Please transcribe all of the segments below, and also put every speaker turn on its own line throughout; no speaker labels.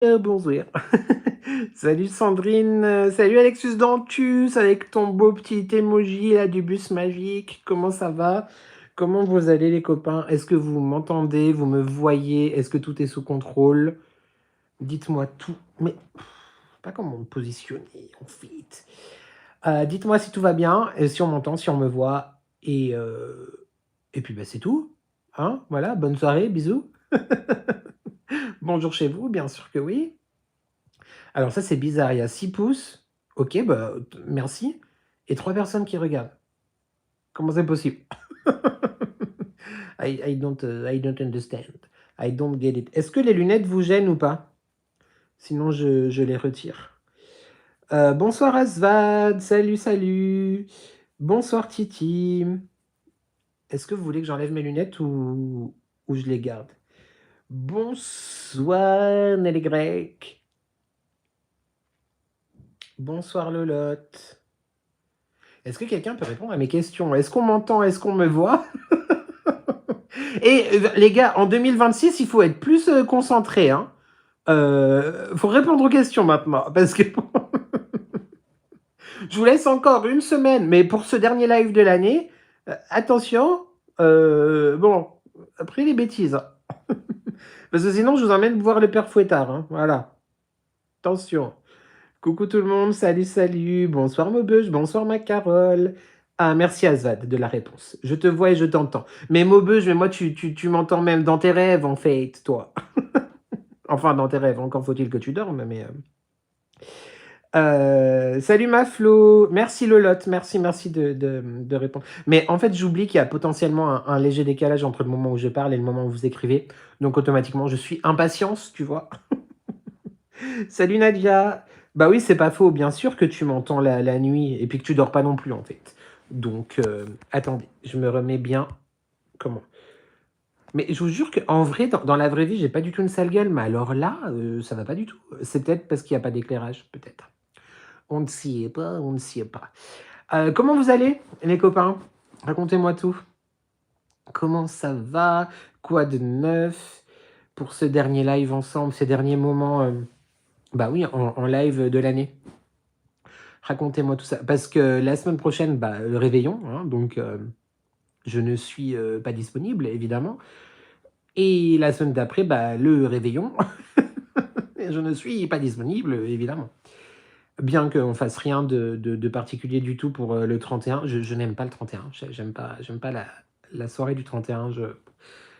Bonjour. Salut Sandrine, salut Alexis Dantus avec ton beau petit emoji là du bus magique. Comment ça va? Comment vous allez les copains? Est-ce que vous m'entendez? Vous me voyez? Est-ce que tout est sous contrôle? Dites-moi tout. Mais pas comment me positionner en fait. Dites-moi si tout va bien, et si on m'entend, si on me voit. Et puis bah, c'est tout. Hein? Voilà, bonne soirée, bisous. Bonjour chez vous, bien sûr que oui. Alors ça, c'est bizarre. Il y a 6 pouces. Ok, bah, merci. Et 3 personnes qui regardent. Comment c'est possible? I don't understand. I don't get it. Est-ce que les lunettes vous gênent ou pas? Sinon, je les retire. Bonsoir Asvad. Salut, salut. Bonsoir Titi. Est-ce que vous voulez que j'enlève mes lunettes ou je les garde? Bonsoir Nelly Grec. Bonsoir Lolotte. Est-ce que quelqu'un peut répondre à mes questions? Est-ce qu'on m'entend? Est-ce qu'on me voit? Et les gars, en 2026, il faut être plus concentré. Hein. Faut répondre aux questions maintenant. Parce que je vous laisse encore une semaine. Mais pour ce dernier live de l'année, attention. Bon, après les bêtises. Hein. Parce que sinon, je vous emmène voir le père Fouettard. Hein. Voilà. Attention. Coucou tout le monde, salut, salut. Bonsoir Maubeuge, bonsoir ma Carole. Ah, merci Azad de la réponse. Je te vois et je t'entends. Mais Maubeuge, mais moi, tu m'entends même dans tes rêves, en fait, toi. Enfin, dans tes rêves, encore faut-il que tu dormes, mais... salut ma Flo, merci Lolotte, merci de répondre. Mais en fait, j'oublie qu'il y a potentiellement un léger décalage entre le moment où je parle et le moment où vous écrivez. Donc automatiquement, je suis impatience, tu vois. Salut Nadia. Bah oui, c'est pas faux, bien sûr que tu m'entends la nuit et puis que tu dors pas non plus en fait. Donc, attendez, je me remets bien. Comment? Mais je vous jure qu'en vrai, dans la vraie vie, j'ai pas du tout une sale gueule, mais alors là, ça va pas du tout. C'est peut-être parce qu'il n'y a pas d'éclairage, peut-être. On ne s'y est pas, on ne s'y est pas. Comment vous allez, les copains? Racontez-moi tout. Comment ça va? Quoi de neuf pour ce dernier live ensemble, ces derniers moments, bah oui, en live de l'année? Racontez-moi tout ça. Parce que la semaine prochaine, bah, le réveillon, hein, donc je ne suis pas disponible, évidemment. Et la semaine d'après, bah, le réveillon, et je ne suis pas disponible, évidemment. Bien qu'on fasse rien de particulier du tout pour le 31, je n'aime pas le 31. J'aime pas la soirée du 31.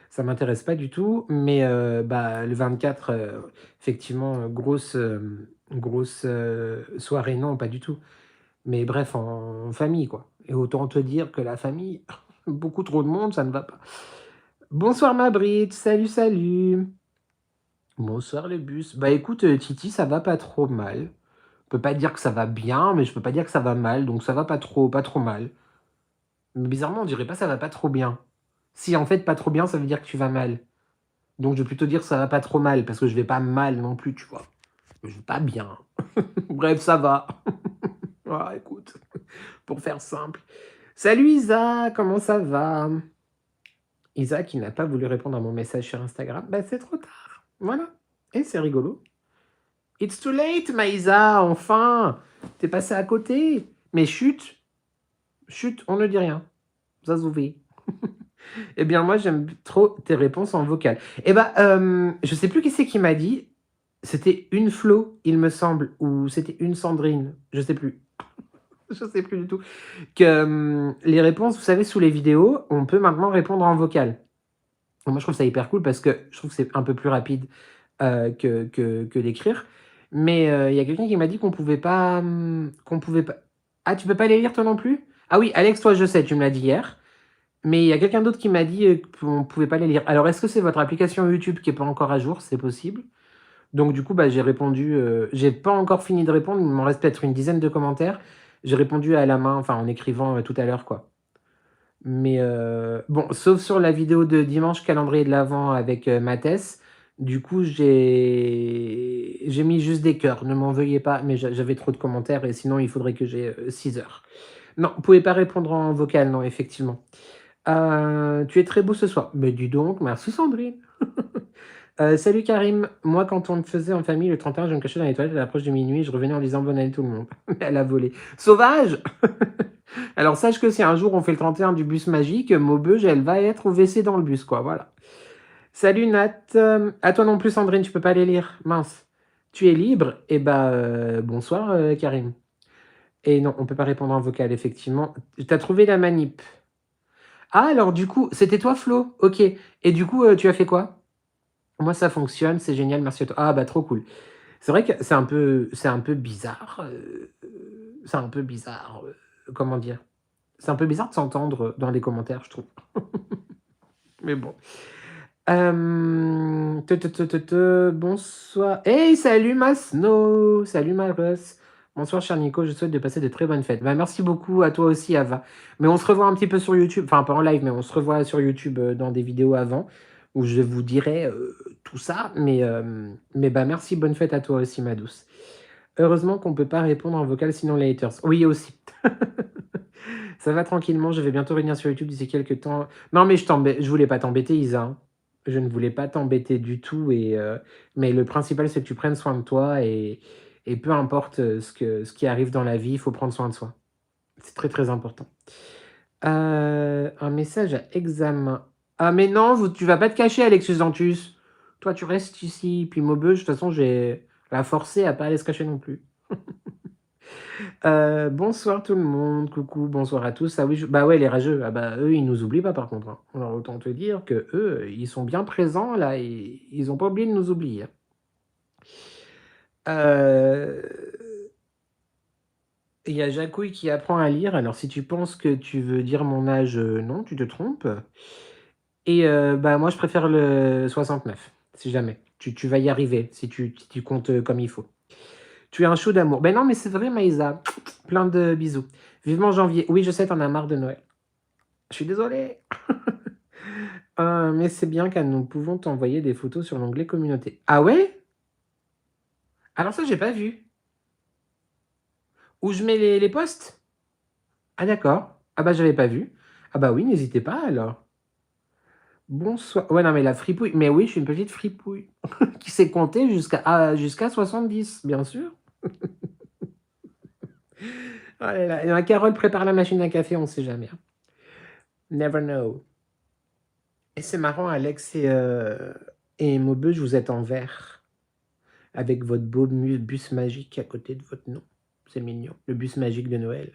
Ça m'intéresse pas du tout. Mais bah, le 24, effectivement, grosse soirée, non, pas du tout. Mais bref, en famille, quoi. Et autant te dire que la famille, beaucoup trop de monde, ça ne va pas. Bonsoir ma Brite, salut, salut. Bonsoir le bus. Bah écoute, Titi, ça va pas trop mal. Je peux pas dire que ça va bien, mais je peux pas dire que ça va mal, donc ça va pas trop mal. Mais bizarrement, on dirait pas ça va pas trop bien. Si en fait pas trop bien, ça veut dire que tu vas mal. Donc je vais plutôt dire que ça va pas trop mal, parce que je vais pas mal non plus, tu vois. Je vais pas bien. Bref, ça va. Ah, écoute, pour faire simple. Salut Isa, comment ça va? Isa qui n'a pas voulu répondre à mon message sur Instagram, bah c'est trop tard. Voilà. Et c'est rigolo. It's too late, Maïsa, enfin. T'es passé à côté. Mais chut, chut, on ne dit rien. Zazouvé. Eh bien, moi, j'aime trop tes réponses en vocal. Eh ben, je sais plus qui c'est qui m'a dit. C'était une Flo, il me semble, ou c'était une Sandrine. Je sais plus. Je sais plus du tout. Que les réponses, vous savez, sous les vidéos, on peut maintenant répondre en vocal. Moi, je trouve ça hyper cool parce que je trouve que c'est un peu plus rapide que d'écrire. Mais il y a quelqu'un qui m'a dit qu'on pouvait pas. Ah, tu peux pas les lire toi non plus? Ah oui, Alex, toi, je sais, tu me l'as dit hier. Mais il y a quelqu'un d'autre qui m'a dit qu'on pouvait pas les lire. Alors, est-ce que c'est votre application YouTube qui est pas encore à jour? C'est possible. Donc, du coup, bah, j'ai répondu. J'ai pas encore fini de répondre. Il m'en reste peut-être une dizaine de commentaires. J'ai répondu à la main, enfin en écrivant tout à l'heure, quoi. Mais bon, sauf sur la vidéo de dimanche, calendrier de l'Avent avec Mathès. Du coup, j'ai mis juste des cœurs. Ne m'en veuillez pas, mais j'avais trop de commentaires et sinon, il faudrait que j'ai 6 heures. Non, vous pouvez pas répondre en vocal, non, effectivement. Tu es très beau ce soir. Mais dis donc, merci Sandrine. Salut Karim, moi quand on me faisait en famille le 31, je me cachais dans les toilettes à l'approche de minuit, je revenais en disant bonne année tout le monde. Elle a volé. Sauvage! Alors sache que si un jour on fait le 31 du bus magique, Maubeuge, elle va être au WC dans le bus, quoi, voilà. Salut Nat, à toi non plus Sandrine, tu peux pas les lire, mince. Tu es libre? Eh bah, bonsoir Karim. Et non, on peut pas répondre en vocal, effectivement. T'as trouvé la manip. Ah, alors du coup, c'était toi Flo? Ok. Et du coup, tu as fait quoi? Moi, ça fonctionne, c'est génial, merci à toi. Ah, bah, trop cool. C'est vrai que c'est un peu bizarre. C'est un peu bizarre. Comment dire? C'est un peu bizarre de s'entendre dans les commentaires, je trouve. Mais bon. Bonsoir. Hey, salut Masno. Salut Maros. Bonsoir, cher Nico. Je souhaite de passer de très bonnes fêtes. Bah, merci beaucoup à toi aussi, Ava. Mais on se revoit un petit peu sur YouTube. Enfin, pas en live, mais on se revoit sur YouTube dans des vidéos avant où je vous dirai tout ça. Mais bah, merci. Bonne fête à toi aussi, ma douce. Heureusement qu'on peut pas répondre en vocal, sinon les haters. Oui, aussi. Ça va tranquillement. Je vais bientôt revenir sur YouTube d'ici quelques temps. Non, mais je voulais pas t'embêter, Isa, hein. Je ne voulais pas t'embêter du tout. Mais le principal, c'est que tu prennes soin de toi. Et peu importe ce qui arrive dans la vie, il faut prendre soin de soi. C'est très, très important. Un message à examen. Ah, mais non, tu vas pas te cacher, Alexis Dantus. Toi, tu restes ici. Puis Maubeuge, de toute façon, je vais la forcer à pas aller se cacher non plus. Bonsoir tout le monde, coucou, bonsoir à tous. Ah oui, bah ouais, les rageux, ah bah eux, ils nous oublient pas par contre, hein. Alors autant te dire que eux, ils sont bien présents là et ils ont pas oublié de nous oublier. Euh, Il y a Jacouille qui apprend à lire. Alors si tu penses que tu veux dire mon âge, non, tu te trompes. Et bah moi, je préfère le 69, si jamais. Tu vas y arriver si tu comptes comme il faut. Tu es un chou d'amour. Ben non, mais c'est vrai, Maïsa. Plein de bisous. Vivement janvier. Oui, je sais, t'en as marre de Noël. Je suis désolé. Mais c'est bien car nous pouvons t'envoyer des photos sur l'onglet communauté. Ah ouais? Alors ça, j'ai pas vu. Où je mets les posts? Ah d'accord. Ah bah j'avais pas vu. Ah bah oui, n'hésitez pas alors. Bonsoir. Ouais, non, mais la fripouille. Mais oui, je suis une petite fripouille qui sait compter jusqu'à 70, bien sûr. Oh là là. Et Carole prépare la machine à café, on sait jamais, hein. Never know. Et c'est marrant, Alex et Maubeuge, vous êtes en vert. Avec votre beau bus magique à côté de votre nom. C'est mignon. Le bus magique de Noël.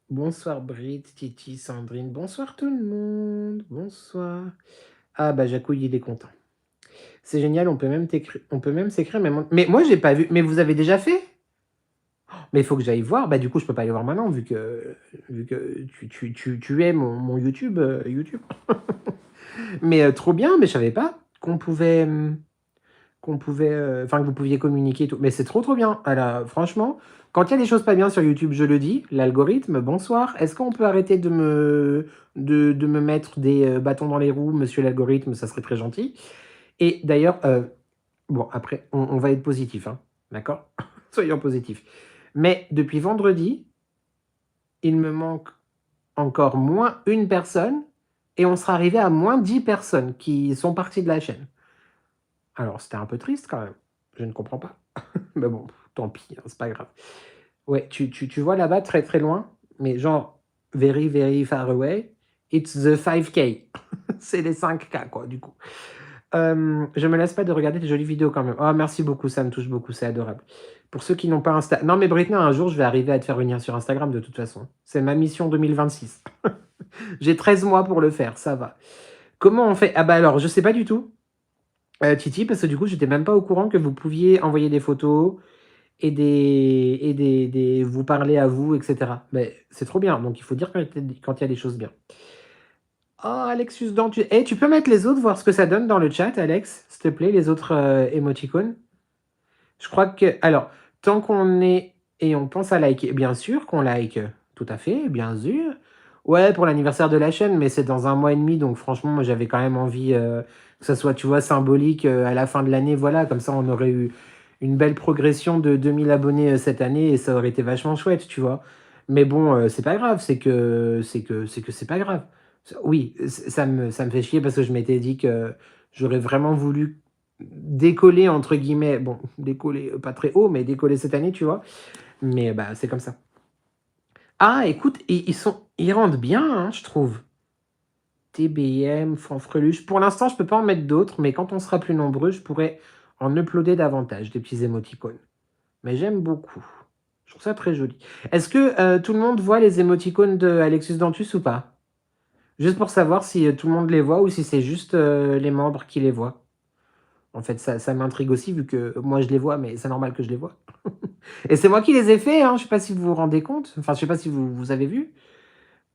Bonsoir Brit, Titi, Sandrine. Bonsoir tout le monde. Bonsoir. Ah bah Jacouille, il est content. C'est génial, on peut même s'écrire. Mais moi, j'ai pas vu. Mais vous avez déjà fait? Mais il faut que j'aille voir. Bah du coup, je peux pas aller voir maintenant vu que tu es mon YouTube. YouTube. Mais trop bien, mais je savais pas enfin que vous pouviez communiquer et tout. Mais c'est trop trop bien. Alors, franchement, quand il y a des choses pas bien sur YouTube, je le dis, l'algorithme, bonsoir. Est-ce qu'on peut arrêter de me mettre des bâtons dans les roues, monsieur l'algorithme, ça serait très gentil. Et d'ailleurs, bon, après, on va être positif, hein, d'accord? Soyons positifs. Mais depuis vendredi, il me manque encore moins une personne et on sera arrivé à moins 10 personnes qui sont parties de la chaîne. Alors, c'était un peu triste quand même. Je ne comprends pas. Mais bon, tant pis, hein, c'est pas grave. Ouais, tu vois là-bas, très très loin, mais genre, very very far away, it's the 5K. C'est les 5K, quoi, du coup. Je me lasse pas de regarder tes jolies vidéos quand même. Oh, merci beaucoup, ça me touche beaucoup, c'est adorable. Pour ceux qui n'ont pas Insta... Non, mais Britney, un jour, je vais arriver à te faire venir sur Instagram de toute façon. C'est ma mission 2026. J'ai 13 mois pour le faire, ça va. Comment on fait? Ah bah alors, je sais pas du tout. Titi, parce que du coup, j'étais même pas au courant que vous pouviez envoyer des photos et vous parler à vous, etc. Mais c'est trop bien. Donc, il faut dire quand il y a des choses bien. Oh, Alexus Dan, tu peux mettre les autres, voir ce que ça donne dans le chat, Alex, s'il te plaît, les autres émoticônes. Je crois que... Alors, tant qu'on est... Et on pense à liker. Bien sûr qu'on like. Tout à fait, bien sûr. Ouais, pour l'anniversaire de la chaîne, mais c'est dans 1 mois et demi, donc franchement, moi, j'avais quand même envie que ça soit, tu vois, symbolique à la fin de l'année. Voilà, comme ça, on aurait eu une belle progression de 2000 abonnés cette année et ça aurait été vachement chouette, tu vois. Mais bon, c'est pas grave, c'est que c'est pas grave. Oui, ça me fait chier parce que je m'étais dit que j'aurais vraiment voulu «décoller» entre guillemets, bon, décoller, pas très haut, mais décoller cette année, tu vois? Mais bah, c'est comme ça. Ah écoute, ils rendent bien, hein, je trouve. TBM, Fanfreluche. Pour l'instant, je peux pas en mettre d'autres, mais quand on sera plus nombreux, je pourrais en uploader davantage, des petits émoticônes. Mais j'aime beaucoup. Je trouve ça très joli. Est-ce que, tout le monde voit les émoticônes de Alexis Dantus ou pas? Juste pour savoir si, tout le monde les voit ou si c'est juste, les membres qui les voient. En fait, ça m'intrigue aussi vu que moi je les vois, mais c'est normal que je les vois. Et c'est moi qui les ai faits, hein, je sais pas si vous vous rendez compte? Enfin, je sais pas si vous avez vu?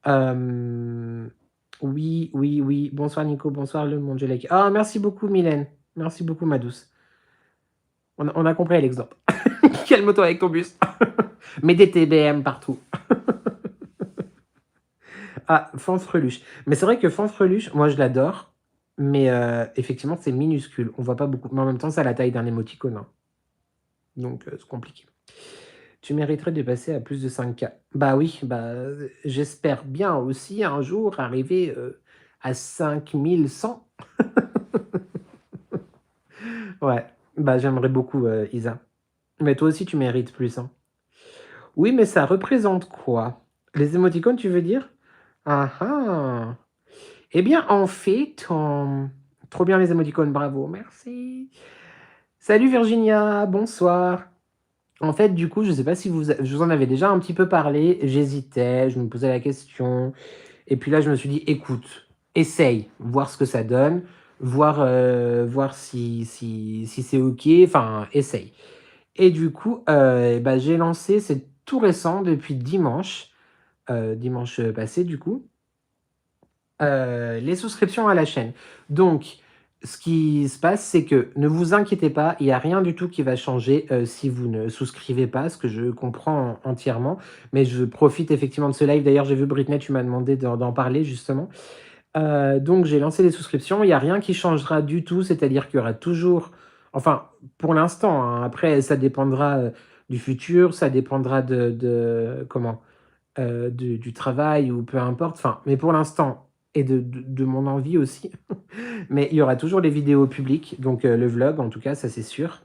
Hem, oui, oui, oui. Bonsoir Nico, bonsoir le monde Gelec. Ah merci beaucoup Mylène. Merci beaucoup ma douce. On a compris l'exemple. Calme-toi avec ton bus. Mets des TBM partout. Ah, Fanfreluche. Mais c'est vrai que Fanfreluche, moi je l'adore, mais effectivement c'est minuscule. On voit pas beaucoup. Mais en même temps, c'est à la taille d'un émoticône, hein. Donc c'est compliqué. Tu mériterais de passer à plus de 5K. Bah oui, bah, j'espère bien aussi un jour arriver, à 5100. Ouais, bah, j'aimerais beaucoup, Isa. Mais toi aussi tu mérites plus, hein. Oui, mais ça représente quoi? Les émoticônes, tu veux dire? Ah ah! Eh bien, en fait, trop bien les émoticônes, bravo, merci. Salut Virginia, bonsoir. En fait, du coup, je sais pas si je vous en avais déjà un petit peu parlé, j'hésitais, je me posais la question et puis là, je me suis dit: «Écoute, essaye, voir ce que ça donne, voir si c'est OK, enfin, essaye». Et du coup, bah, j'ai lancé, c'est tout récent depuis dimanche, dimanche, passé du coup, les souscriptions à la chaîne. Donc ce qui se passe, c'est que ne vous inquiétez pas, il y a rien du tout qui va changer, si vous ne souscrivez pas, ce que je comprends entièrement. Mais je profite effectivement de ce live. D'ailleurs, j'ai vu Britney, tu m'as demandé d'en parler justement. Donc j'ai lancé les souscriptions, il y a rien qui changera du tout, c'est-à-dire qu'il y aura toujours enfin, pour l'instant, hein, après ça dépendra, du futur, ça dépendra de comment? Du travail ou peu importe, enfin, mais pour l'instant et de mon envie aussi, mais il y aura toujours les vidéos publiques, donc le vlog en tout cas, ça c'est sûr.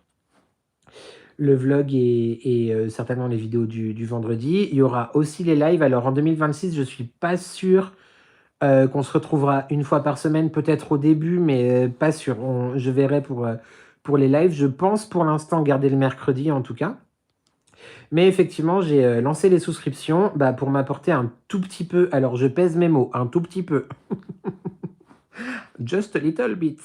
Le vlog et certainement les vidéos du vendredi. Il y aura aussi les lives. Alors en 2026, je suis pas sûr, qu'on se retrouvera une fois par semaine, peut-être au début, mais pas sûr. Je verrai pour les lives. Je pense pour l'instant garder le mercredi en tout cas. Mais effectivement, j'ai, lancé les souscriptions, bah, pour m'apporter un tout petit peu, alors je pèse mes mots, un tout petit peu, just a little bit,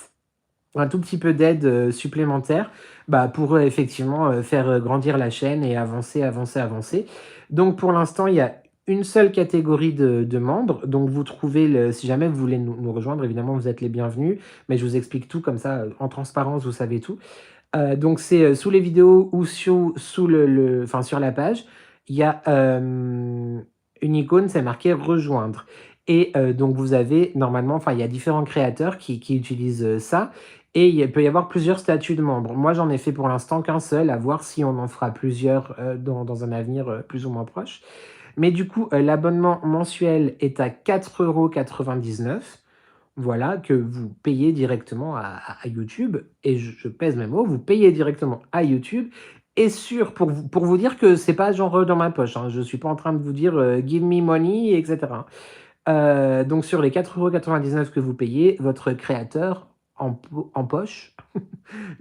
un tout petit peu d'aide, supplémentaire, bah, pour, effectivement, faire, grandir la chaîne et avancer, avancer, avancer. Donc pour l'instant, il y a une seule catégorie de membres, donc vous trouvez si jamais vous voulez nous rejoindre, évidemment, vous êtes les bienvenus, mais je vous explique tout comme ça, en transparence, vous savez tout. Donc c'est, sous les vidéos ou sous enfin sur la page, il y a, une icône, c'est marqué «Rejoindre» et donc vous avez normalement enfin il y a différents créateurs qui utilisent, ça et il peut y avoir plusieurs statuts de membres. Moi, j'en ai fait pour l'instant qu'un seul, à voir si on en fera plusieurs, dans un avenir, plus ou moins proche. Mais du coup, l'abonnement mensuel est à 4,99 €. Voilà, que vous payez directement à YouTube et je pèse mes mots, vous payez directement à YouTube et pour vous dire que c'est pas genre, dans ma poche, hein. Je suis pas en train de vous dire, «Give me money» et cetera. Donc sur les 4,99 € que vous payez, votre créateur en poche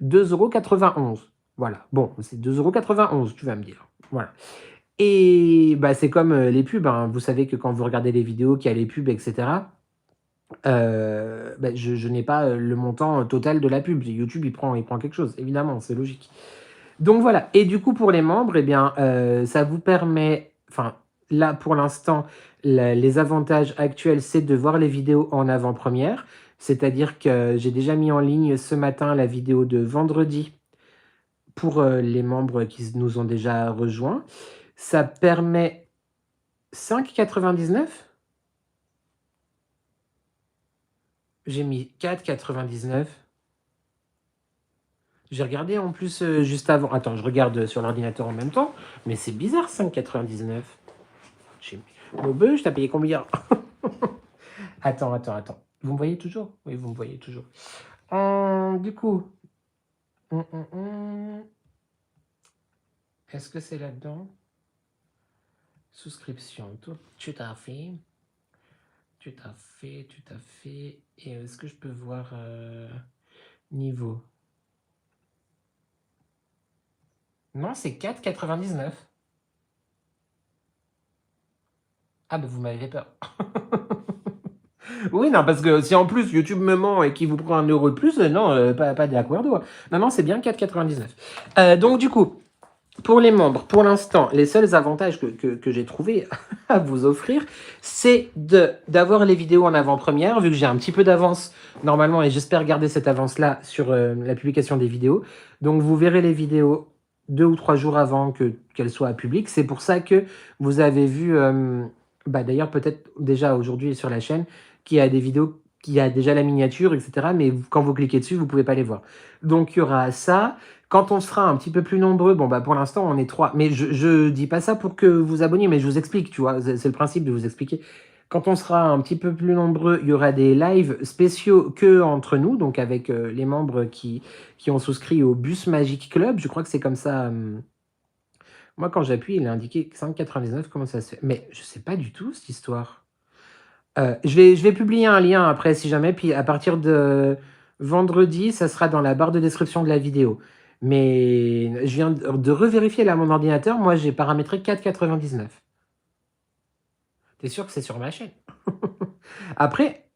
2,91 €. Voilà, bon, c'est 2,91 €, tu vas me dire. Voilà et bah, c'est comme, les pubs, hein. Vous savez que quand vous regardez les vidéos, qu'il y a les pubs et cetera. Bah, je n'ai pas, le montant, total de la pub. YouTube, il prend quelque chose, évidemment, c'est logique. Donc voilà et du coup, pour les membres et bien, ça vous permet enfin, là, pour l'instant, les avantages actuels, c'est de voir les vidéos en avant-première. C'est-à-dire que j'ai déjà mis en ligne ce matin la vidéo de vendredi pour, les membres qui nous ont déjà rejoints. Ça permet 5,99 €? J'ai mis 4,99 €. J'ai regardé en plus, juste avant. Attends, je regarde sur l'ordinateur en même temps, mais c'est bizarre 5,99 €. J'ai «Mon bœuf, tu as payé combien?» Attends. Vous me voyez toujours? Oui, vous me voyez toujours. Du coup, hum, hum, hum. Est-ce que c'est là-dedans? Souscription, tout à fait. Tout à fait, tout à fait. Et est-ce que je peux voir niveau? Non, c'est 4,99. Ah bah vous m'avez fait peur. Oui, non, parce que si en plus YouTube me ment et qu'il vous prend 1 € de plus, non, pas d'accordo. Non, non, c'est bien 4,99. Donc du coup, pour les membres, pour l'instant, les seuls avantages que j'ai trouvé à vous offrir, c'est d'avoir les vidéos en avant-première, vu que j'ai un petit peu d'avance normalement, et j'espère garder cette avance-là sur la publication des vidéos. Donc vous verrez les vidéos 2 ou 3 jours avant qu'elles soient publiques. C'est pour ça que vous avez vu, bah, d'ailleurs peut-être déjà aujourd'hui sur la chaîne, qu'il y a des vidéos, qu'il y a déjà la miniature, etc. Mais quand vous cliquez dessus, vous ne pouvez pas les voir. Donc il y aura ça. Quand on sera un petit peu plus nombreux, bon bah pour l'instant on est 3, mais je dis pas ça pour que vous abonniez, mais je vous explique, tu vois, c'est le principe de vous expliquer. Quand on sera un petit peu plus nombreux, il y aura des lives spéciaux que entre nous, donc avec les membres qui ont souscrit au Bus Magic Club, je crois que c'est comme ça. Moi quand j'appuie, il est indiqué 5,99, comment ça se fait? Mais je sais pas du tout cette histoire. Je vais publier un lien après si jamais, puis à partir de vendredi, ça sera dans la barre de description de la vidéo. Mais je viens de revérifier là mon ordinateur, moi j'ai paramétré 4,99. T'es sûr que c'est sur ma chaîne? Après,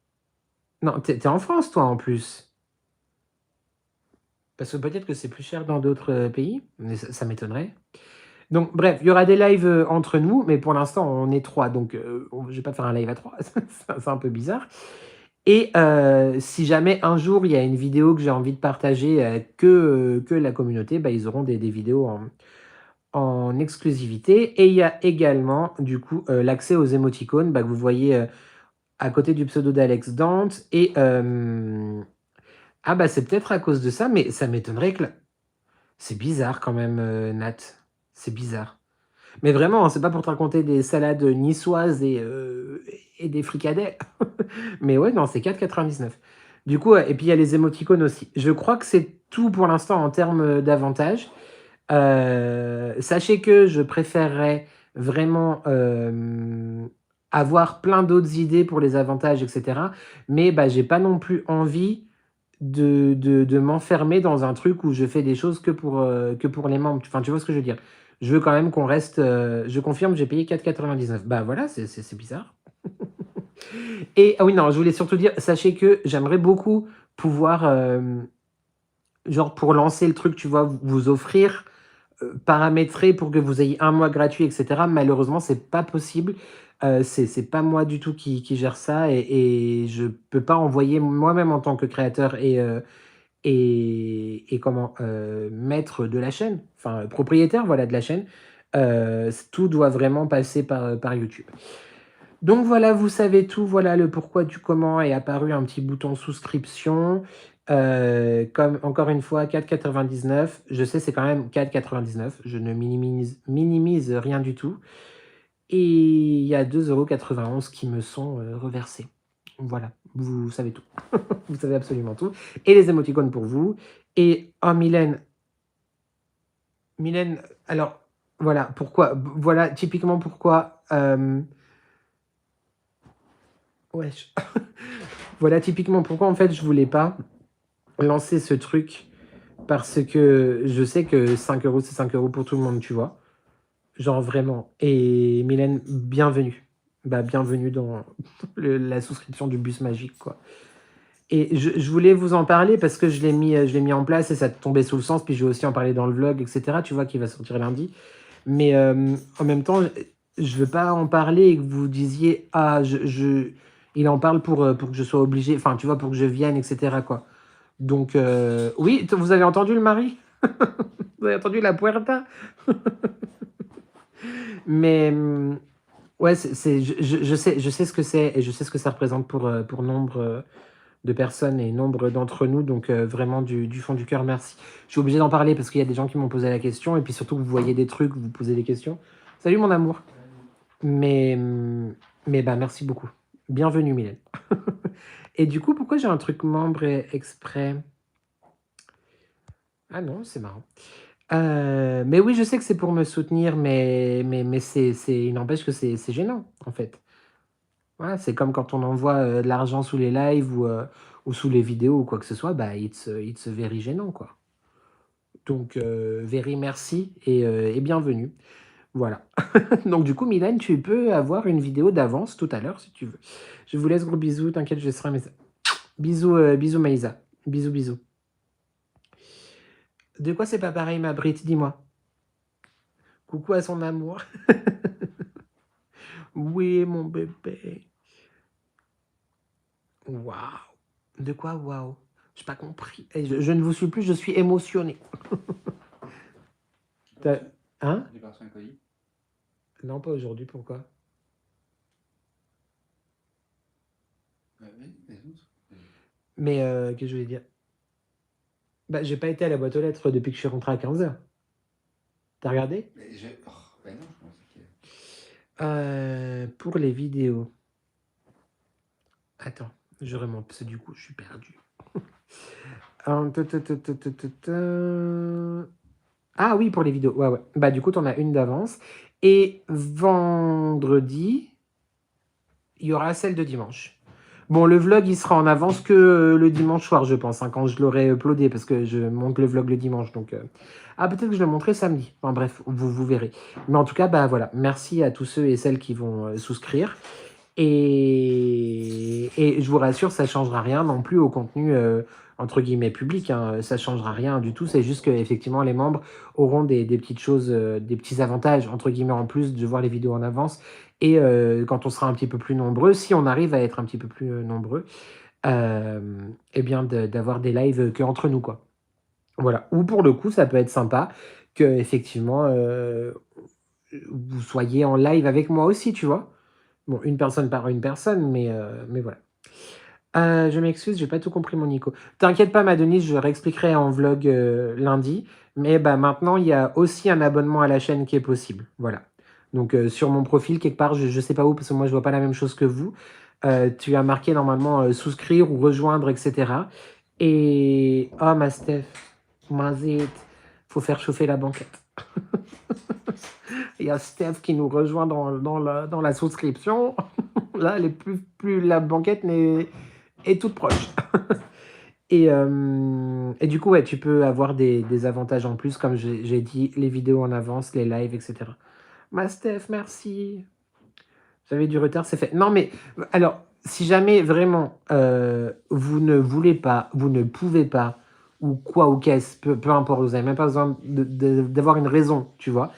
non, t'es en France toi en plus. Parce que peut-être que c'est plus cher dans d'autres pays, mais ça m'étonnerait. Donc bref, il y aura des lives entre nous, mais pour l'instant on est 3, donc je vais pas faire un live à 3, c'est un peu bizarre. Et si jamais un jour il y a une vidéo que j'ai envie de partager que la communauté, bah, ils auront des vidéos en exclusivité. Et il y a également du coup l'accès aux émoticônes bah, que vous voyez à côté du pseudo d'Alex Dante. Et ah bah c'est peut-être à cause de ça, mais ça m'étonnerait que... C'est bizarre quand même, Nat. C'est bizarre. Mais vraiment, hein, c'est pas pour te raconter des salades niçoises et des fricadets. Mais ouais, non, c'est 4,99. Du coup, et puis il y a les émoticônes aussi. Je crois que c'est tout pour l'instant en termes d'avantages. Sachez que je préférerais vraiment avoir plein d'autres idées pour les avantages, etc. Mais bah, j'ai pas non plus envie de m'enfermer dans un truc où je fais des choses que pour les membres. Enfin, tu vois ce que je veux dire? Je veux quand même qu'on reste... je confirme, j'ai payé 4,99. Bah voilà, c'est bizarre. Et ah oui, non, je voulais surtout dire, sachez que j'aimerais beaucoup pouvoir, genre pour lancer le truc, tu vois, vous offrir, paramétrer pour que vous ayez 1 mois gratuit, etc. Malheureusement, c'est pas possible. C'est pas moi du tout qui gère ça et je peux pas envoyer moi-même en tant que créateur et comment, maître de la chaîne, enfin propriétaire, voilà, de la chaîne. Tout doit vraiment passer par YouTube. Donc voilà, vous savez tout, voilà le pourquoi du comment est apparu un petit bouton souscription. Comme encore une fois, 4,99. Je sais, c'est quand même 4,99. Je ne minimise rien du tout. Et il y a 2,91 € qui me sont reversés. Voilà, vous savez tout. Vous savez absolument tout. Et les émoticônes pour vous. Et oh, Mylène, alors voilà, pourquoi, voilà typiquement pourquoi. Ouais, voilà typiquement pourquoi en fait je voulais pas lancer ce truc parce que je sais que 5 € c'est 5 € pour tout le monde, tu vois. Genre vraiment. Et Mylène, bienvenue. Bah bienvenue dans la souscription du bus magique, quoi. Et je voulais vous en parler parce que je l'ai mis en place et ça tombait sous le sens. Puis je vais aussi en parler dans le vlog, etc. Tu vois, qui va sortir lundi. Mais en même temps, je veux pas en parler et que vous disiez ah il en parle pour que je sois obligé, enfin tu vois, pour que je vienne, etc. quoi. Donc oui, vous avez entendu le mari? Vous avez entendu la puerta? Mais ouais, je sais ce que c'est et je sais ce que ça représente pour nombre de personnes et nombre d'entre nous. Donc vraiment du fond du cœur, merci. Je suis obligé d'en parler parce qu'il y a des gens qui m'ont posé la question et puis surtout vous voyez des trucs, vous posez des questions. Salut mon amour. Mais bah merci beaucoup. Bienvenue, Mylène. Et du coup, pourquoi j'ai un truc membre exprès? Ah non, c'est marrant. Mais oui, je sais que c'est pour me soutenir, mais il n'empêche que c'est gênant, en fait. Voilà, c'est comme quand on envoie, de l'argent sous les lives ou sous les vidéos ou quoi que ce soit, bah, it's very gênant, quoi. Donc very merci et bienvenue. Voilà. Donc du coup, Mylène, tu peux avoir une vidéo d'avance tout à l'heure, si tu veux. Je vous laisse, gros bisous, t'inquiète, je laisserai un message. Bisous, bisous Maïsa. Bisous, bisous. De quoi c'est pas pareil, ma Brit? Dis-moi. Coucou à son amour. Oui, mon bébé. Waouh. De quoi waouh? J'ai pas compris. Eh, je ne vous suis plus, je suis émotionné. Hein?
J'ai pas reçu un colis.
Non, pas aujourd'hui, pourquoi?
Oui, les autres.
Mais qu'est-ce que je voulais dire? Bah, j'ai pas été à la boîte aux lettres depuis que je suis rentré à 15h. T'as regardé?
Mais oh, ben non, je pensais que...
Pour les vidéos. Attends, je remonte, parce que du coup, je suis perdu. Ah oui, pour les vidéos. Ouais, ouais. Bah, du coup, t'en as une d'avance. Et vendredi, il y aura celle de dimanche. Bon, le vlog, il sera en avance que le dimanche soir, je pense, hein, quand je l'aurai uploadé, parce que je monte le vlog le dimanche. Donc, ah, peut-être que je le montrerai samedi. Enfin bref, vous verrez. Mais en tout cas, bah voilà, merci à tous ceux et celles qui vont souscrire. Et je vous rassure, ça ne changera rien non plus au contenu, entre guillemets, public. Hein. Ça ne changera rien du tout. C'est juste qu'effectivement, les membres auront des petites choses, des petits avantages, entre guillemets, en plus de voir les vidéos en avance. Et quand on sera un petit peu plus nombreux, si on arrive à être un petit peu plus nombreux, eh bien, d'avoir des lives qu'entre nous, quoi. Voilà. Ou pour le coup, ça peut être sympa que effectivement vous soyez en live avec moi aussi, tu vois. Bon, une personne par une personne, mais voilà. Je m'excuse, j'ai pas tout compris, mon Nico. T'inquiète pas, ma Denise, je réexpliquerai en vlog lundi. Mais bah, maintenant, il y a aussi un abonnement à la chaîne qui est possible. Voilà. Donc, sur mon profil, quelque part, je sais pas où, parce que moi, je vois pas la même chose que vous. Tu as marqué normalement souscrire ou rejoindre, etc. Et. Oh, ma Steph, ma zit, faut faire chauffer la banquette. Il y a Steph qui nous rejoint dans la souscription. Là, elle est plus la banquette est toute proche. Et du coup, ouais, tu peux avoir des avantages en plus, comme j'ai dit, les vidéos en avance, les lives, etc. Ma Steph, merci. J'avais du retard, c'est fait. Non, mais alors, si jamais vraiment vous ne voulez pas, vous ne pouvez pas, ou quoi, ou qu'est-ce, peu importe, vous n'avez même pas besoin d'avoir une raison, tu vois.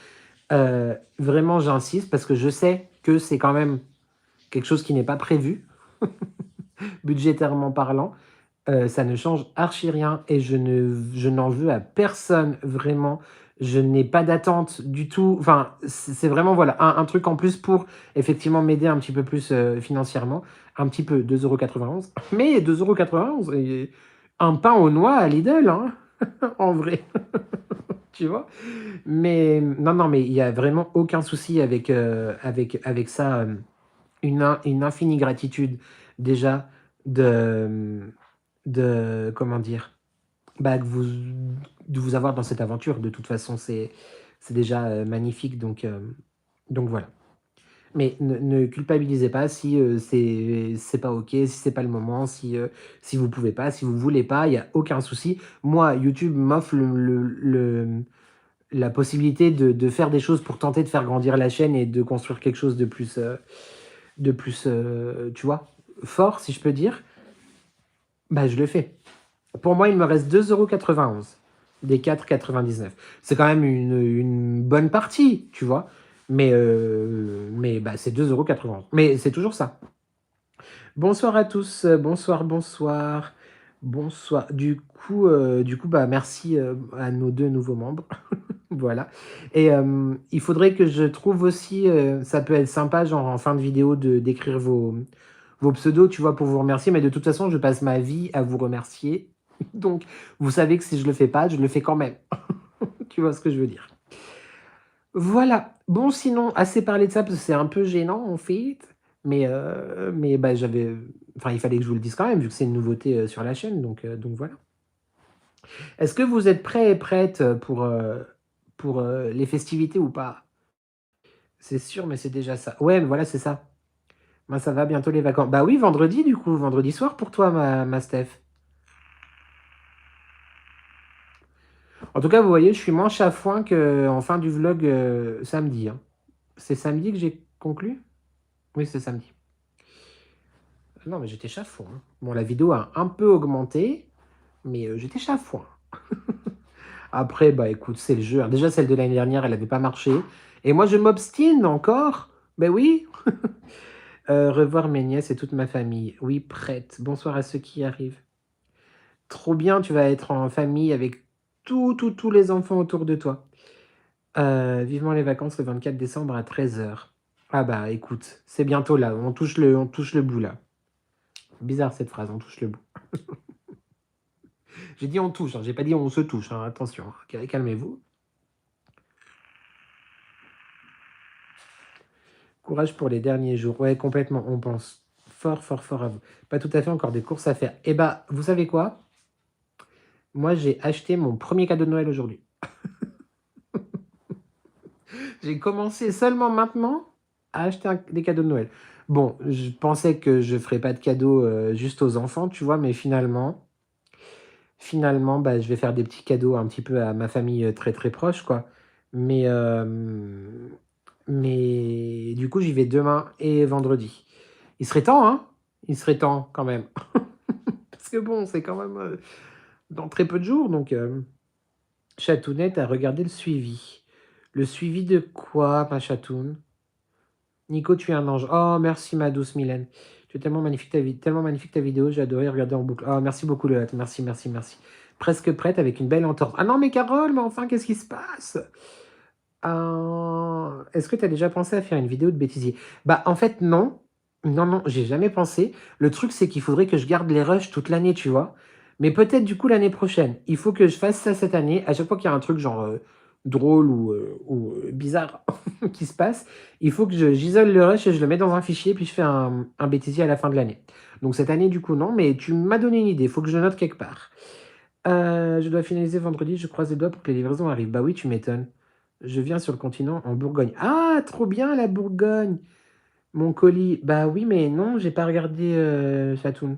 Vraiment, j'insiste parce que je sais que c'est quand même quelque chose qui n'est pas prévu, budgétairement parlant. Ça ne change archi rien et je n'en veux à personne, vraiment. Je n'ai pas d'attente du tout. Enfin, c'est vraiment voilà, un truc en plus pour effectivement m'aider un petit peu plus financièrement. Un petit peu, 2,91 €. Mais 2,91 €, et un pain aux noix à Lidl, hein, en vrai. Tu vois? Mais non, non, mais il n'y a vraiment aucun souci avec ça. Une infinie gratitude déjà de comment dire? Bah, de vous avoir dans cette aventure. De toute façon, c'est déjà magnifique. Donc voilà. Mais ne culpabilisez pas si c'est pas OK, si c'est pas le moment, si vous pouvez pas, si vous voulez pas, il n'y a aucun souci. Moi, YouTube m'offre la possibilité de faire des choses pour tenter de faire grandir la chaîne et de construire quelque chose de plus, tu vois, fort, si je peux dire. Bah, je le fais. Pour moi, il me reste 2,91 € des 4,99 €. C'est quand même une bonne partie, tu vois. Mais bah, c'est 2,91 €. Mais c'est toujours ça. Bonsoir à tous. Bonsoir, bonsoir. Bonsoir. Du coup, bah, merci à nos 2 nouveaux membres. Voilà. Et il faudrait que je trouve aussi, ça peut être sympa, genre en fin de vidéo, d'écrire vos pseudos, tu vois, pour vous remercier. Mais de toute façon, je passe ma vie à vous remercier. Donc, vous savez que si je le fais pas, je le fais quand même. Tu vois ce que je veux dire. Voilà. Bon, sinon, assez parlé de ça, parce que c'est un peu gênant, en fait. Mais bah, j'avais enfin, il fallait que je vous le dise quand même, vu que c'est une nouveauté, sur la chaîne, donc voilà. Est-ce que vous êtes prêts et prêtes, pour, les festivités ou pas? C'est sûr, mais c'est déjà ça. Ouais, mais voilà, c'est ça. Moi, ça va, bientôt les vacances. Bah oui, vendredi, du coup, vendredi soir pour toi, ma Steph. En tout cas, vous voyez, je suis moins chafouin qu'en fin du vlog, samedi, hein. C'est samedi que j'ai conclu? Oui, c'est samedi. Non, mais j'étais chafouin, hein. Bon, la vidéo a un peu augmenté, mais j'étais chafouin. Après, bah écoute, c'est le jeu, hein. Déjà, celle de l'année dernière, elle n'avait pas marché. Et moi, je m'obstine encore. Ben oui. Revoir mes nièces et toute ma famille. Oui, prête. Bonsoir à ceux qui arrivent. Trop bien, tu vas être en famille avec tous les enfants autour de toi. Vivement les vacances le 24 décembre à 13h. Ah bah écoute, c'est bientôt là, on touche le bout là. Bizarre cette phrase, on touche le bout. J'ai dit on touche, hein, j'ai pas dit on se touche, hein, attention, hein, calmez-vous. Courage pour les derniers jours. Ouais, complètement, on pense fort, fort, fort à vous. Pas tout à fait, encore des courses à faire. Eh bah, vous savez quoi? Moi, j'ai acheté mon premier cadeau de Noël aujourd'hui. J'ai commencé seulement maintenant à acheter des cadeaux de Noël. Bon, je pensais que je ferais pas de cadeaux juste aux enfants, tu vois, mais finalement, bah, je vais faire des petits cadeaux un petit peu à ma famille très très proche, quoi. Mais, mais du coup, j'y vais demain et vendredi. Il serait temps, hein? Il serait temps quand même. Parce que bon, c'est quand même dans très peu de jours, donc Chatounette a regardé le suivi. Le suivi de quoi, ma chatoune? Nico, tu es un ange. Oh, merci ma douce Mylène. Tu es tellement magnifique ta vidéo, j'ai adoré regarder en boucle. Oh, merci beaucoup le merci, merci, merci. Presque prête avec une belle entorse. Ah non, mais Carole, mais enfin, qu'est-ce qui se passe? Est-ce que tu as déjà pensé à faire une vidéo de bêtisier? Bah, en fait, non. Non, non, j'ai jamais pensé. Le truc, c'est qu'il faudrait que je garde les rushs toute l'année, tu vois. Mais peut-être du coup l'année prochaine. Il faut que je fasse ça cette année. À chaque fois qu'il y a un truc genre drôle ou bizarre qui se passe, il faut que j'isole le rush et je le mets dans un fichier, puis je fais un bêtisier à la fin de l'année. Donc cette année, du coup, non, mais tu m'as donné une idée. Il faut que je le note quelque part. Je dois finaliser vendredi, je croise les doigts pour que les livraisons arrivent. Bah oui, tu m'étonnes. Je viens sur le continent en Bourgogne. Ah, trop bien la Bourgogne! Mon colis. Bah oui, mais non, j'ai pas regardé Chatoun.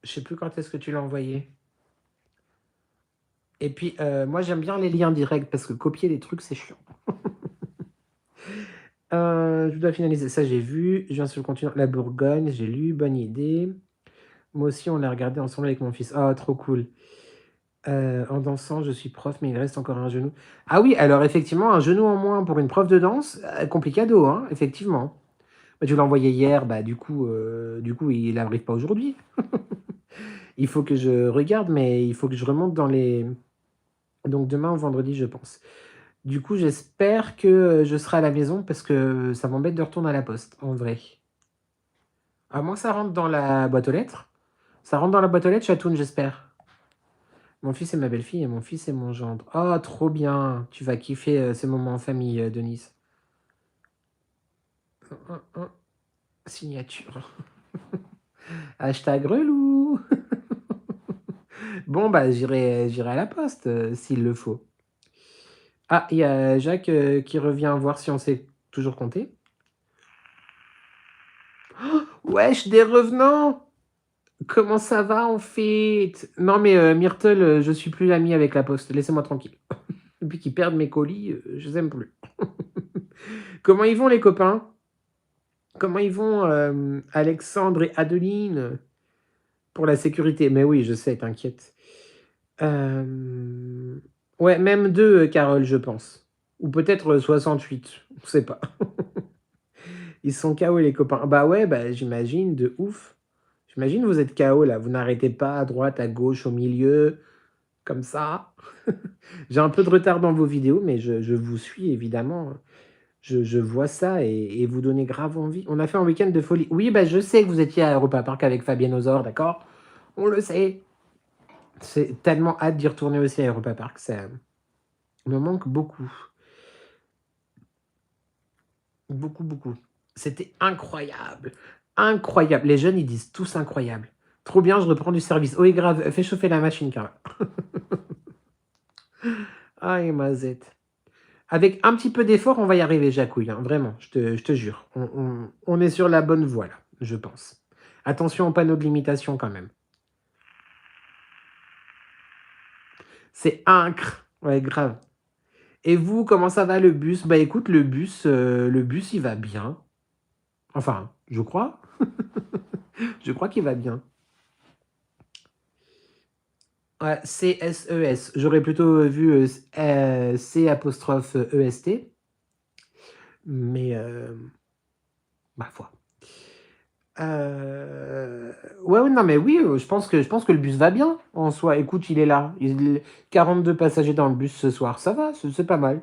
Je sais plus quand est-ce que tu l'as envoyé. Et puis, moi, j'aime bien les liens directs parce que copier les trucs, c'est chiant. Je dois finaliser. Ça, j'ai vu. Je viens sur le continent. La Bourgogne, j'ai lu. Bonne idée. Moi aussi, on l'a regardé ensemble avec mon fils. Oh, trop cool. En dansant, je suis prof, mais il reste encore un genou. Ah oui, alors effectivement, un genou en moins pour une prof de danse, complicado, hein, effectivement. Bah, tu l'as envoyé hier, bah du coup, il n'arrive pas aujourd'hui. Il faut que je regarde, mais il faut que je remonte dans les donc demain ou vendredi, je pense. Du coup, j'espère que, je serai à la maison parce que ça m'embête de retourner à la poste, en vrai. À moins que ça rentre dans la boîte aux lettres. Ça rentre dans la boîte aux lettres, Chatoun, j'espère. Mon fils et ma belle-fille et mon fils et mon gendre. Oh, trop bien. Tu vas kiffer ces moments en famille, Denise. Signature. Hashtag relou. Bon, bah, j'irai à la poste s'il le faut. Ah, il y a Jacques qui revient voir si on sait toujours compter. Oh, wesh, des revenants! Comment ça va en fait? Non, mais Myrtle, je suis plus l'ami avec la poste. Laissez-moi tranquille. Depuis qu'ils perdent mes colis, je les aime plus. Comment ils vont, les copains? Comment ils vont, Alexandre et Adeline? Pour la sécurité. Mais oui, je sais, t'inquiète. Ouais, même 2, Carole, je pense. Ou peut-être 68, on sait pas. Ils sont KO les copains. Bah ouais, bah j'imagine, de ouf. J'imagine vous êtes KO là, vous n'arrêtez pas à droite, à gauche, au milieu, comme ça. J'ai un peu de retard dans vos vidéos, mais je vous suis évidemment. Je vois ça et vous donnez grave envie. On a fait un week-end de folie. Oui, bah je sais que vous étiez à Europa Park avec Fabienne Ozor, d'accord? On le sait. C'est tellement hâte d'y retourner aussi à Europa Park, ça me manque beaucoup. Beaucoup, beaucoup. C'était incroyable. Incroyable. Les jeunes, ils disent tous incroyable. Trop bien, je reprends du service. Oui, grave, fais chauffer la machine, Carla. Aïe, mazette. Avec un petit peu d'effort, on va y arriver, Jacouille, hein, vraiment, je te jure. On est sur la bonne voie, là, je pense. Attention au panneau de limitation, quand même. C'est incre. Ouais, grave. Et vous, comment ça va, le bus? Bah, écoute, le bus, il va bien. Enfin, je crois. Je crois qu'il va bien. Ouais, CSES. J'aurais plutôt vu C apostrophe EST. Mais, ma foi. Ouais, non, mais oui, je pense que le bus va bien en soi. Écoute, il est là. 42 passagers dans le bus ce soir. Ça va, c'est pas mal.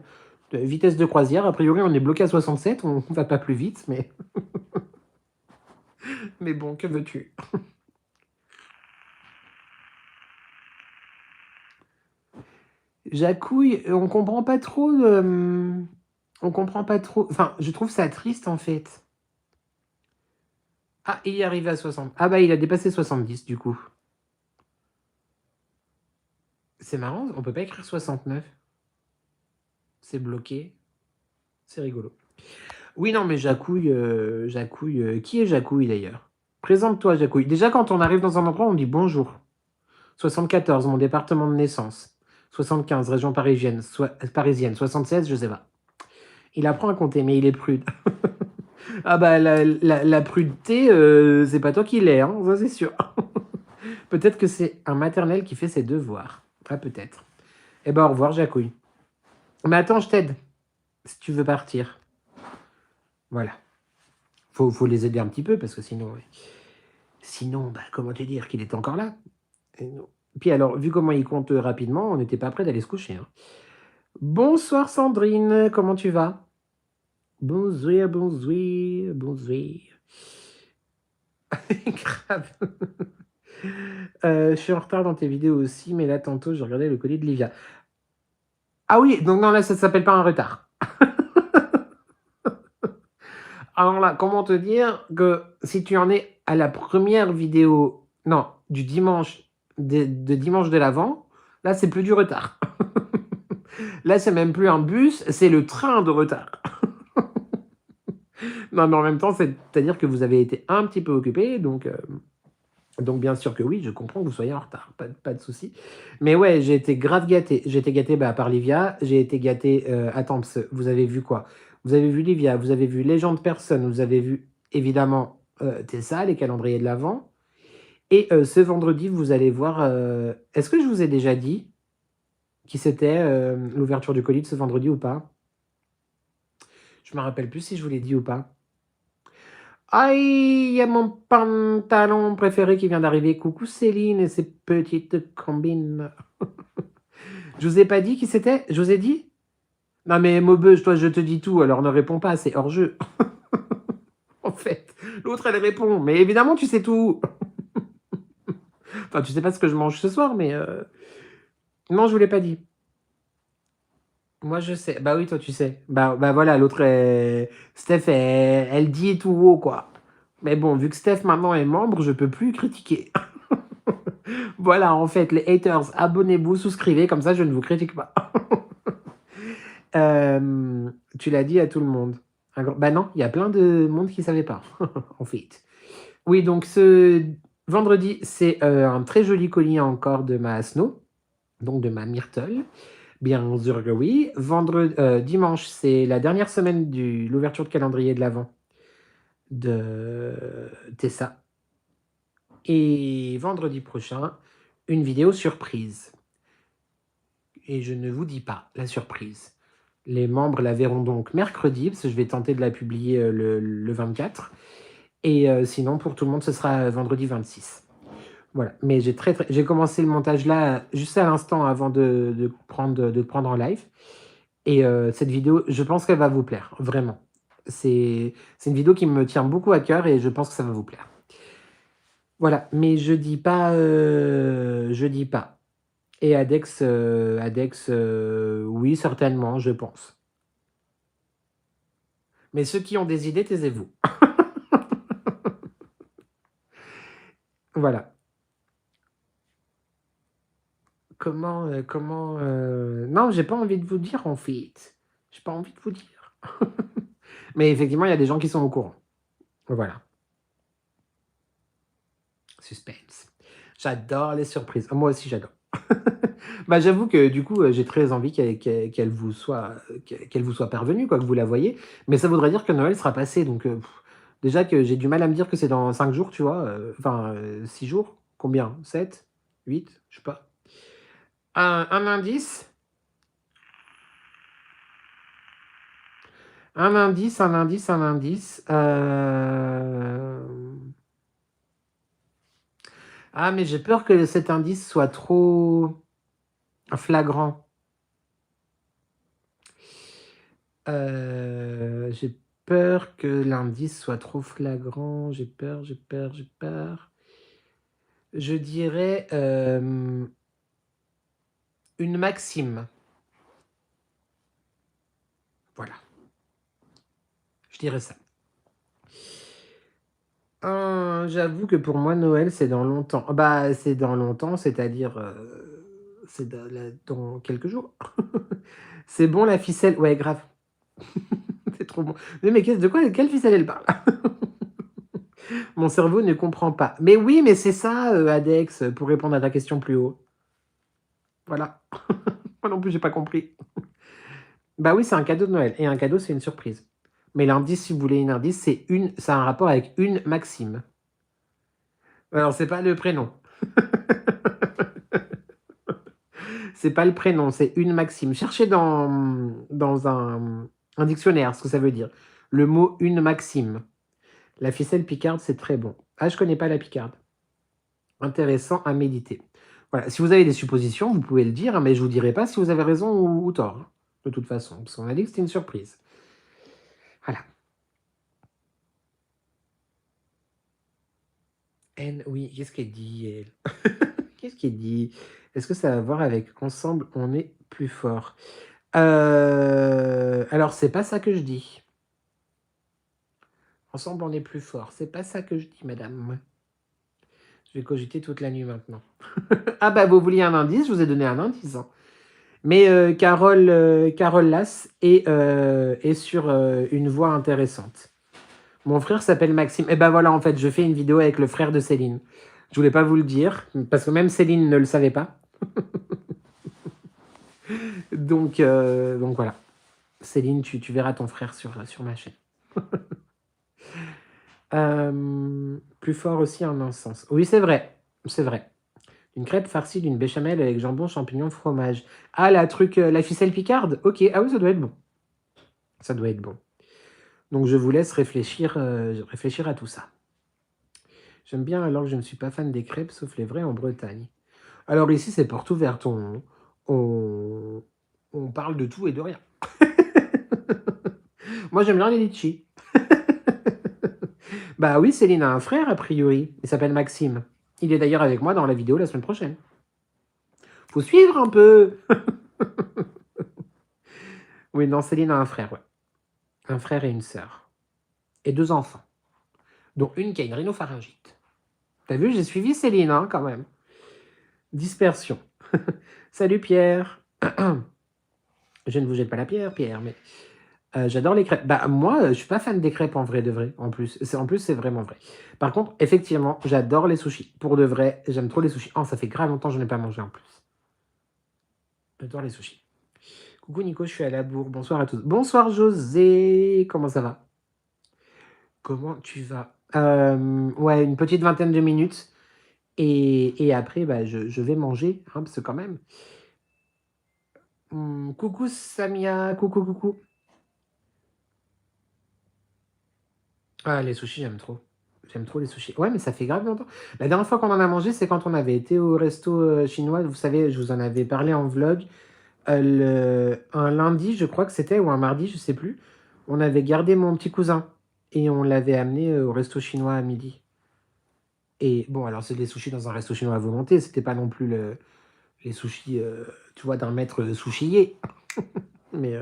Vitesse de croisière, a priori, on est bloqué à 67. On va pas plus vite, mais, mais bon, que veux-tu? Jacouille, on comprend pas trop. On comprend pas trop. Enfin, je trouve ça triste en fait. Ah, il est arrivé à 60. Ah bah, il a dépassé 70 du coup. C'est marrant, on peut pas écrire 69. C'est bloqué. C'est rigolo. Oui, non, mais Jacouille, qui est Jacouille d'ailleurs? Présente-toi, Jacouille. Déjà, quand on arrive dans un endroit, on dit bonjour. 74, mon département de naissance. 75, région parisienne. 76, je sais pas. Il apprend à compter, mais il est prude. Ah bah, la prudeté, c'est pas toi qui l'es, hein, ça c'est sûr. Peut-être que c'est un maternel qui fait ses devoirs. Ah, peut-être. Eh ben, au revoir, Jacouille. Mais attends, je t'aide, si tu veux partir. Voilà. Faut les aider un petit peu, parce que sinon... Sinon, bah, comment te dire qu'il est encore là? Puis alors, vu comment il compte rapidement, on n'était pas prêt d'aller se coucher, hein. Bonsoir, Sandrine, comment tu vas? Bonsoir, bonsoir, bonsoir. Grave. Je suis en retard dans tes vidéos aussi, mais là, tantôt, je regardais le collier de Livia. Ah oui, donc non, là, ça s'appelle pas un retard. Alors là, comment te dire que si tu en es à la première vidéo, non, du dimanche, de dimanche de l'Avent, là, c'est plus du retard. Là, c'est même plus un bus, c'est le train de retard. Non, mais en même temps, c'est-à-dire que vous avez été un petit peu occupé, donc bien sûr que oui, je comprends que vous soyez en retard, pas de souci. Mais ouais, j'ai été grave gâté. J'ai été gâté par Livia, j'ai été gâté. Attends, vous avez vu quoi? Vous avez vu Livia, vous avez vu Légende Personne, vous avez vu évidemment Tessa, les calendriers de l'Avent. Et ce vendredi, vous allez voir. Est-ce que je vous ai déjà dit qui c'était l'ouverture du colis de ce vendredi ou pas? Je me rappelle plus si je vous l'ai dit ou pas. Aïe, il y a mon pantalon préféré qui vient d'arriver. Coucou Céline et ses petites combines. Je vous ai pas dit qui c'était? Je vous ai dit? Non mais Maubeuse, toi je te dis tout, alors ne réponds pas, c'est hors jeu. En fait, l'autre elle répond, mais évidemment tu sais tout. Enfin, tu sais pas ce que je mange ce soir, mais non, je vous l'ai pas dit. Moi je sais. Bah oui, toi tu sais. Bah voilà, l'autre Steph, elle dit tout haut quoi. Mais bon, vu que Steph maintenant est membre, je peux plus critiquer. Voilà, en fait, les haters, abonnez-vous, souscrivez, comme ça je ne vous critique pas. Tu l'as dit à tout le monde. Bah non, il y a plein de monde qui ne savait pas, en fait. Oui, donc ce vendredi, c'est un très joli collier encore de ma Snow, donc de ma Myrtle. Bien sûr que oui. Dimanche, c'est la dernière semaine de l'ouverture de calendrier de l'Avent de Tessa. Et vendredi prochain, une vidéo surprise. Et je ne vous dis pas la surprise. Les membres la verront donc mercredi, parce que je vais tenter de la publier le 24. Et sinon, pour tout le monde, ce sera vendredi 26. Voilà. Mais j'ai commencé le montage là, juste à l'instant, avant de prendre en live. Et cette vidéo, je pense qu'elle va vous plaire, vraiment. C'est une vidéo qui me tient beaucoup à cœur et je pense que ça va vous plaire. Voilà, mais je dis pas, je dis pas. Et Adex, oui, certainement, je pense. Mais ceux qui ont des idées, taisez-vous. Voilà. Comment... Non, j'ai pas envie de vous dire, en fait. J'ai pas envie de vous dire. Mais effectivement, il y a des gens qui sont au courant. Voilà. Suspense. J'adore les surprises. Moi aussi, j'adore. Bah, j'avoue que du coup, j'ai très envie qu'elle vous soit parvenue, quoi, que vous la voyez. Mais ça voudrait dire que Noël sera passé. Donc, déjà que j'ai du mal à me dire que c'est dans 5 jours, tu vois. Enfin, 6 jours. Combien? 7? 8? Je sais pas. Un indice? Un indice, un indice, un indice. Ah, mais j'ai peur que cet indice soit trop flagrant. J'ai peur que l'indice soit trop flagrant. J'ai peur, j'ai peur, j'ai peur. Je dirais une maxime. Voilà. Je dirais ça. J'avoue que pour moi, Noël, c'est dans longtemps. Bah, c'est dans longtemps, c'est-à-dire c'est dans quelques jours. C'est bon la ficelle. Ouais, grave. C'est trop bon. Mais de quoi, quelle ficelle elle parle? Mon cerveau ne comprend pas. Mais oui, mais c'est ça, Adex, pour répondre à ta question plus haut. Voilà. Moi non plus, j'ai pas compris. Bah oui, c'est un cadeau de Noël. Et un cadeau, c'est une surprise. Mais l'indice, si vous voulez un indice, ça a un rapport avec une maxime. Alors, c'est pas le prénom. C'est pas le prénom, c'est une maxime. Cherchez dans un dictionnaire ce que ça veut dire. Le mot une maxime. La ficelle picarde, c'est très bon. Ah, je connais pas la picarde. Intéressant à méditer. Voilà. Si vous avez des suppositions, vous pouvez le dire, hein, mais je vous dirai pas si vous avez raison ou tort, hein, de toute façon, parce qu'on a dit que c'était une surprise. Voilà. Oui, qu'est-ce qu'elle dit, elle? Qu'est-ce qu'elle dit? Est-ce que ça va voir avec ensemble, on est plus fort? Alors, c'est pas ça que je dis. Ensemble, on est plus fort. C'est pas ça que je dis, madame. Je vais cogiter toute la nuit maintenant. Ah bah, vous vouliez un indice, je vous ai donné un indice, hein. Mais Carole Lass est sur une voix intéressante. Mon frère s'appelle Maxime. Et ben voilà, en fait, je fais une vidéo avec le frère de Céline. Je voulais pas vous le dire, parce que même Céline ne le savait pas. Donc voilà. Céline, tu verras ton frère sur ma chaîne. Plus fort aussi en un sens. Oui, c'est vrai. C'est vrai. Une crêpe farcie d'une béchamel avec jambon, champignons, fromage. Ah, la ficelle picarde. Ok. Ah oui, ça doit être bon. Ça doit être bon. Donc je vous laisse réfléchir à tout ça. J'aime bien alors que je ne suis pas fan des crêpes, sauf les vraies en Bretagne. Alors ici, c'est porte ouverte. On parle de tout et de rien. Moi, j'aime bien les litchis. Bah oui, Céline a un frère, a priori. Il s'appelle Maxime. Il est d'ailleurs avec moi dans la vidéo la semaine prochaine. Faut suivre un peu. Oui, non, Céline a un frère, ouais. Un frère et une sœur. Et 2 enfants. Dont une qui a une rhinopharyngite. T'as vu, j'ai suivi Céline, hein, quand même. Dispersion. Salut Pierre. Je ne vous jette pas la pierre, Pierre, mais j'adore les crêpes. Bah moi, je suis pas fan des crêpes en vrai de vrai, en plus. C'est vraiment vrai. Par contre, effectivement, j'adore les sushis. Pour de vrai, j'aime trop les sushis. Oh, ça fait grave longtemps que je n'ai pas mangé en plus. J'adore les sushis. Coucou Nico, je suis à la bourre. Bonsoir à tous. Bonsoir José. Comment ça va? Comment tu vas? Ouais, une petite vingtaine de minutes. Et après, bah, je vais manger, hein, parce que quand même. Coucou Samia, coucou, coucou. Ah, les sushis, j'aime trop. J'aime trop les sushis. Ouais, mais ça fait grave longtemps. La dernière fois qu'on en a mangé, c'est quand on avait été au resto chinois. Vous savez, je vous en avais parlé en vlog. Un lundi, je crois que c'était, ou un mardi, je sais plus. On avait gardé mon petit cousin et on l'avait amené au resto chinois à midi. Et bon, alors c'est des sushis dans un resto chinois à volonté. C'était pas non plus les sushis, tu vois, d'un maître sushier. Mais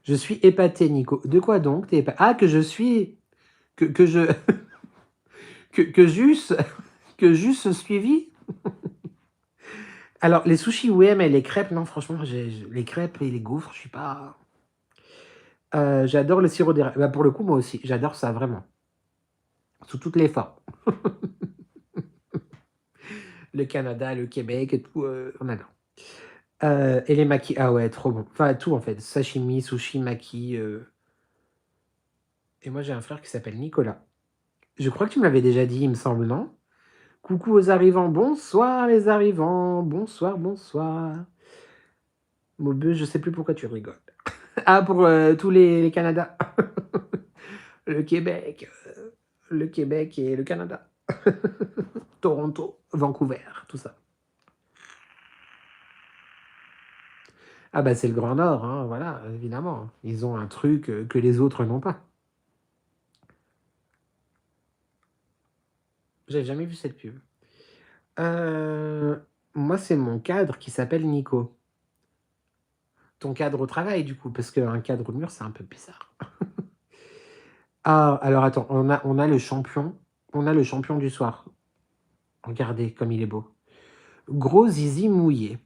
Je suis épaté, Nico. De quoi donc? Ah, que je suis... Que je... que j'eusse... que j'eusse suivi. Alors, les sushis, ouais, mais les crêpes, non, franchement, les crêpes et les gaufres, je suis pas... j'adore le sirop d'érable. Bah, pour le coup, moi aussi, j'adore ça, vraiment. Sous toutes les formes. Le Canada, le Québec et tout, on adore. Et les makis, ah ouais, trop bon. Enfin, tout en fait. Sashimi, sushi, maki. Et moi, j'ai un frère qui s'appelle Nicolas. Je crois que tu me l'avais déjà dit, il me semble, non? Coucou aux arrivants, bonsoir les arrivants, bonsoir, bonsoir. Maubeu, je sais plus pourquoi tu rigoles. Ah, pour tous les Canada. Le Québec et le Canada. Toronto, Vancouver, tout ça. Ah bah c'est le Grand Nord, hein, voilà, évidemment. Ils ont un truc que les autres n'ont pas. J'avais jamais vu cette pub. Moi, c'est mon cadre qui s'appelle Nico. Ton cadre au travail, du coup, parce qu'un cadre au mur, c'est un peu bizarre. Ah, alors attends, on a le champion. On a le champion du soir. Regardez comme il est beau. Gros zizi mouillé.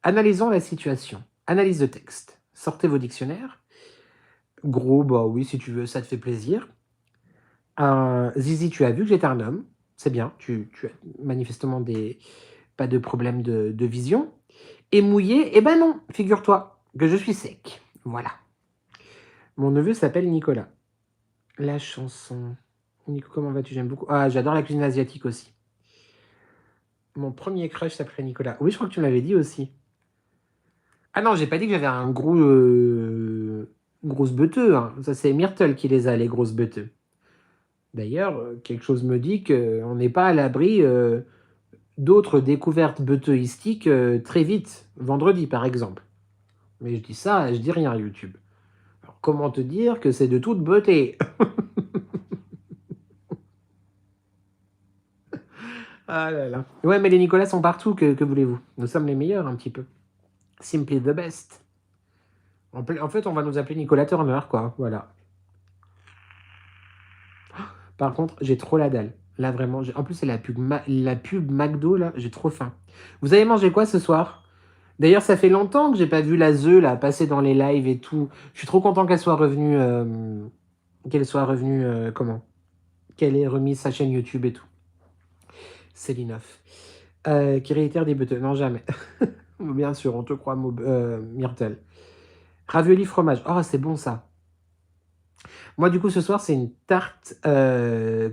Analysons la situation. Analyse de texte. Sortez vos dictionnaires. Gros, bah oui, si tu veux, ça te fait plaisir. Zizi, tu as vu que j'étais un homme. C'est bien. Tu as manifestement pas de problème de vision. Et mouillé, eh ben non, figure-toi que je suis sec. Voilà. Mon neveu s'appelle Nicolas. La chanson. Nico, comment vas-tu? J'aime beaucoup. Ah, j'adore la cuisine asiatique aussi. Mon premier crush s'appelait Nicolas. Oui, je crois que tu m'avais dit aussi. Ah non, j'ai pas dit que j'avais un gros grosse beuteux, hein. Ça, c'est Myrtle qui les a, les grosses beuteux. D'ailleurs, quelque chose me dit qu'on n'est pas à l'abri d'autres découvertes beuteuistiques très vite, vendredi par exemple. Mais je dis ça, je dis rien, YouTube. Alors, comment te dire que c'est de toute beauté? Ah là là. Ouais, mais les Nicolas sont partout, que voulez-vous? Nous sommes les meilleurs, un petit peu. Simply the best. En fait, on va nous appeler Nicolas Turner, quoi. Voilà. Par contre, j'ai trop la dalle. Là, vraiment. En plus, c'est la pub McDo, là. J'ai trop faim. Vous avez mangé quoi ce soir? D'ailleurs, ça fait longtemps que j'ai pas vu la ZEU, là, passer dans les lives et tout. Je suis trop content qu'elle soit revenue... comment? Qu'elle ait remis sa chaîne YouTube et tout. Célinoff. Qui réitère des beuteux. Non, jamais. Bien sûr, on te croit, Myrtle. Ravioli fromage. Oh, c'est bon, ça. Moi, du coup, ce soir, c'est une tarte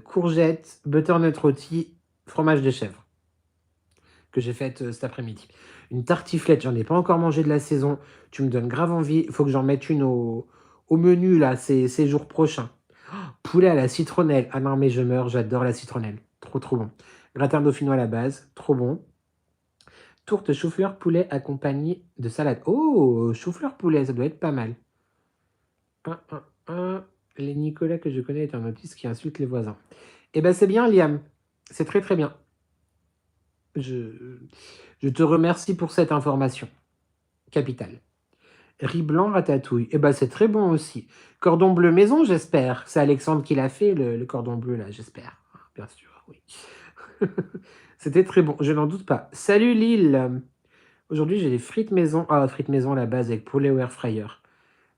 courgette, butternut rôti, fromage de chèvre que j'ai faite cet après-midi. Une tartiflette, j'en ai pas encore mangé de la saison. Tu me donnes grave envie. Il faut que j'en mette une au menu, là, ces jours prochains. Oh, poulet à la citronnelle. Ah non, mais je meurs, j'adore la citronnelle. Trop, trop bon. Gratin dauphinois à la base, trop bon. Tourte chou-fleur poulet accompagnée de salade. Oh, chou-fleur poulet, ça doit être pas mal. Les Nicolas que je connais est un autiste qui insulte les voisins. Eh ben c'est bien, Liam. C'est très très bien. Je te remercie pour cette information. Capitale. Riz blanc ratatouille. Eh ben c'est très bon aussi. Cordon bleu maison, j'espère. C'est Alexandre qui l'a fait, le cordon bleu, là, j'espère. Bien sûr, oui. C'était très bon, je n'en doute pas. Salut Lille. Aujourd'hui, j'ai des frites maison. Ah, frites maison à la base avec poulet au air fryer.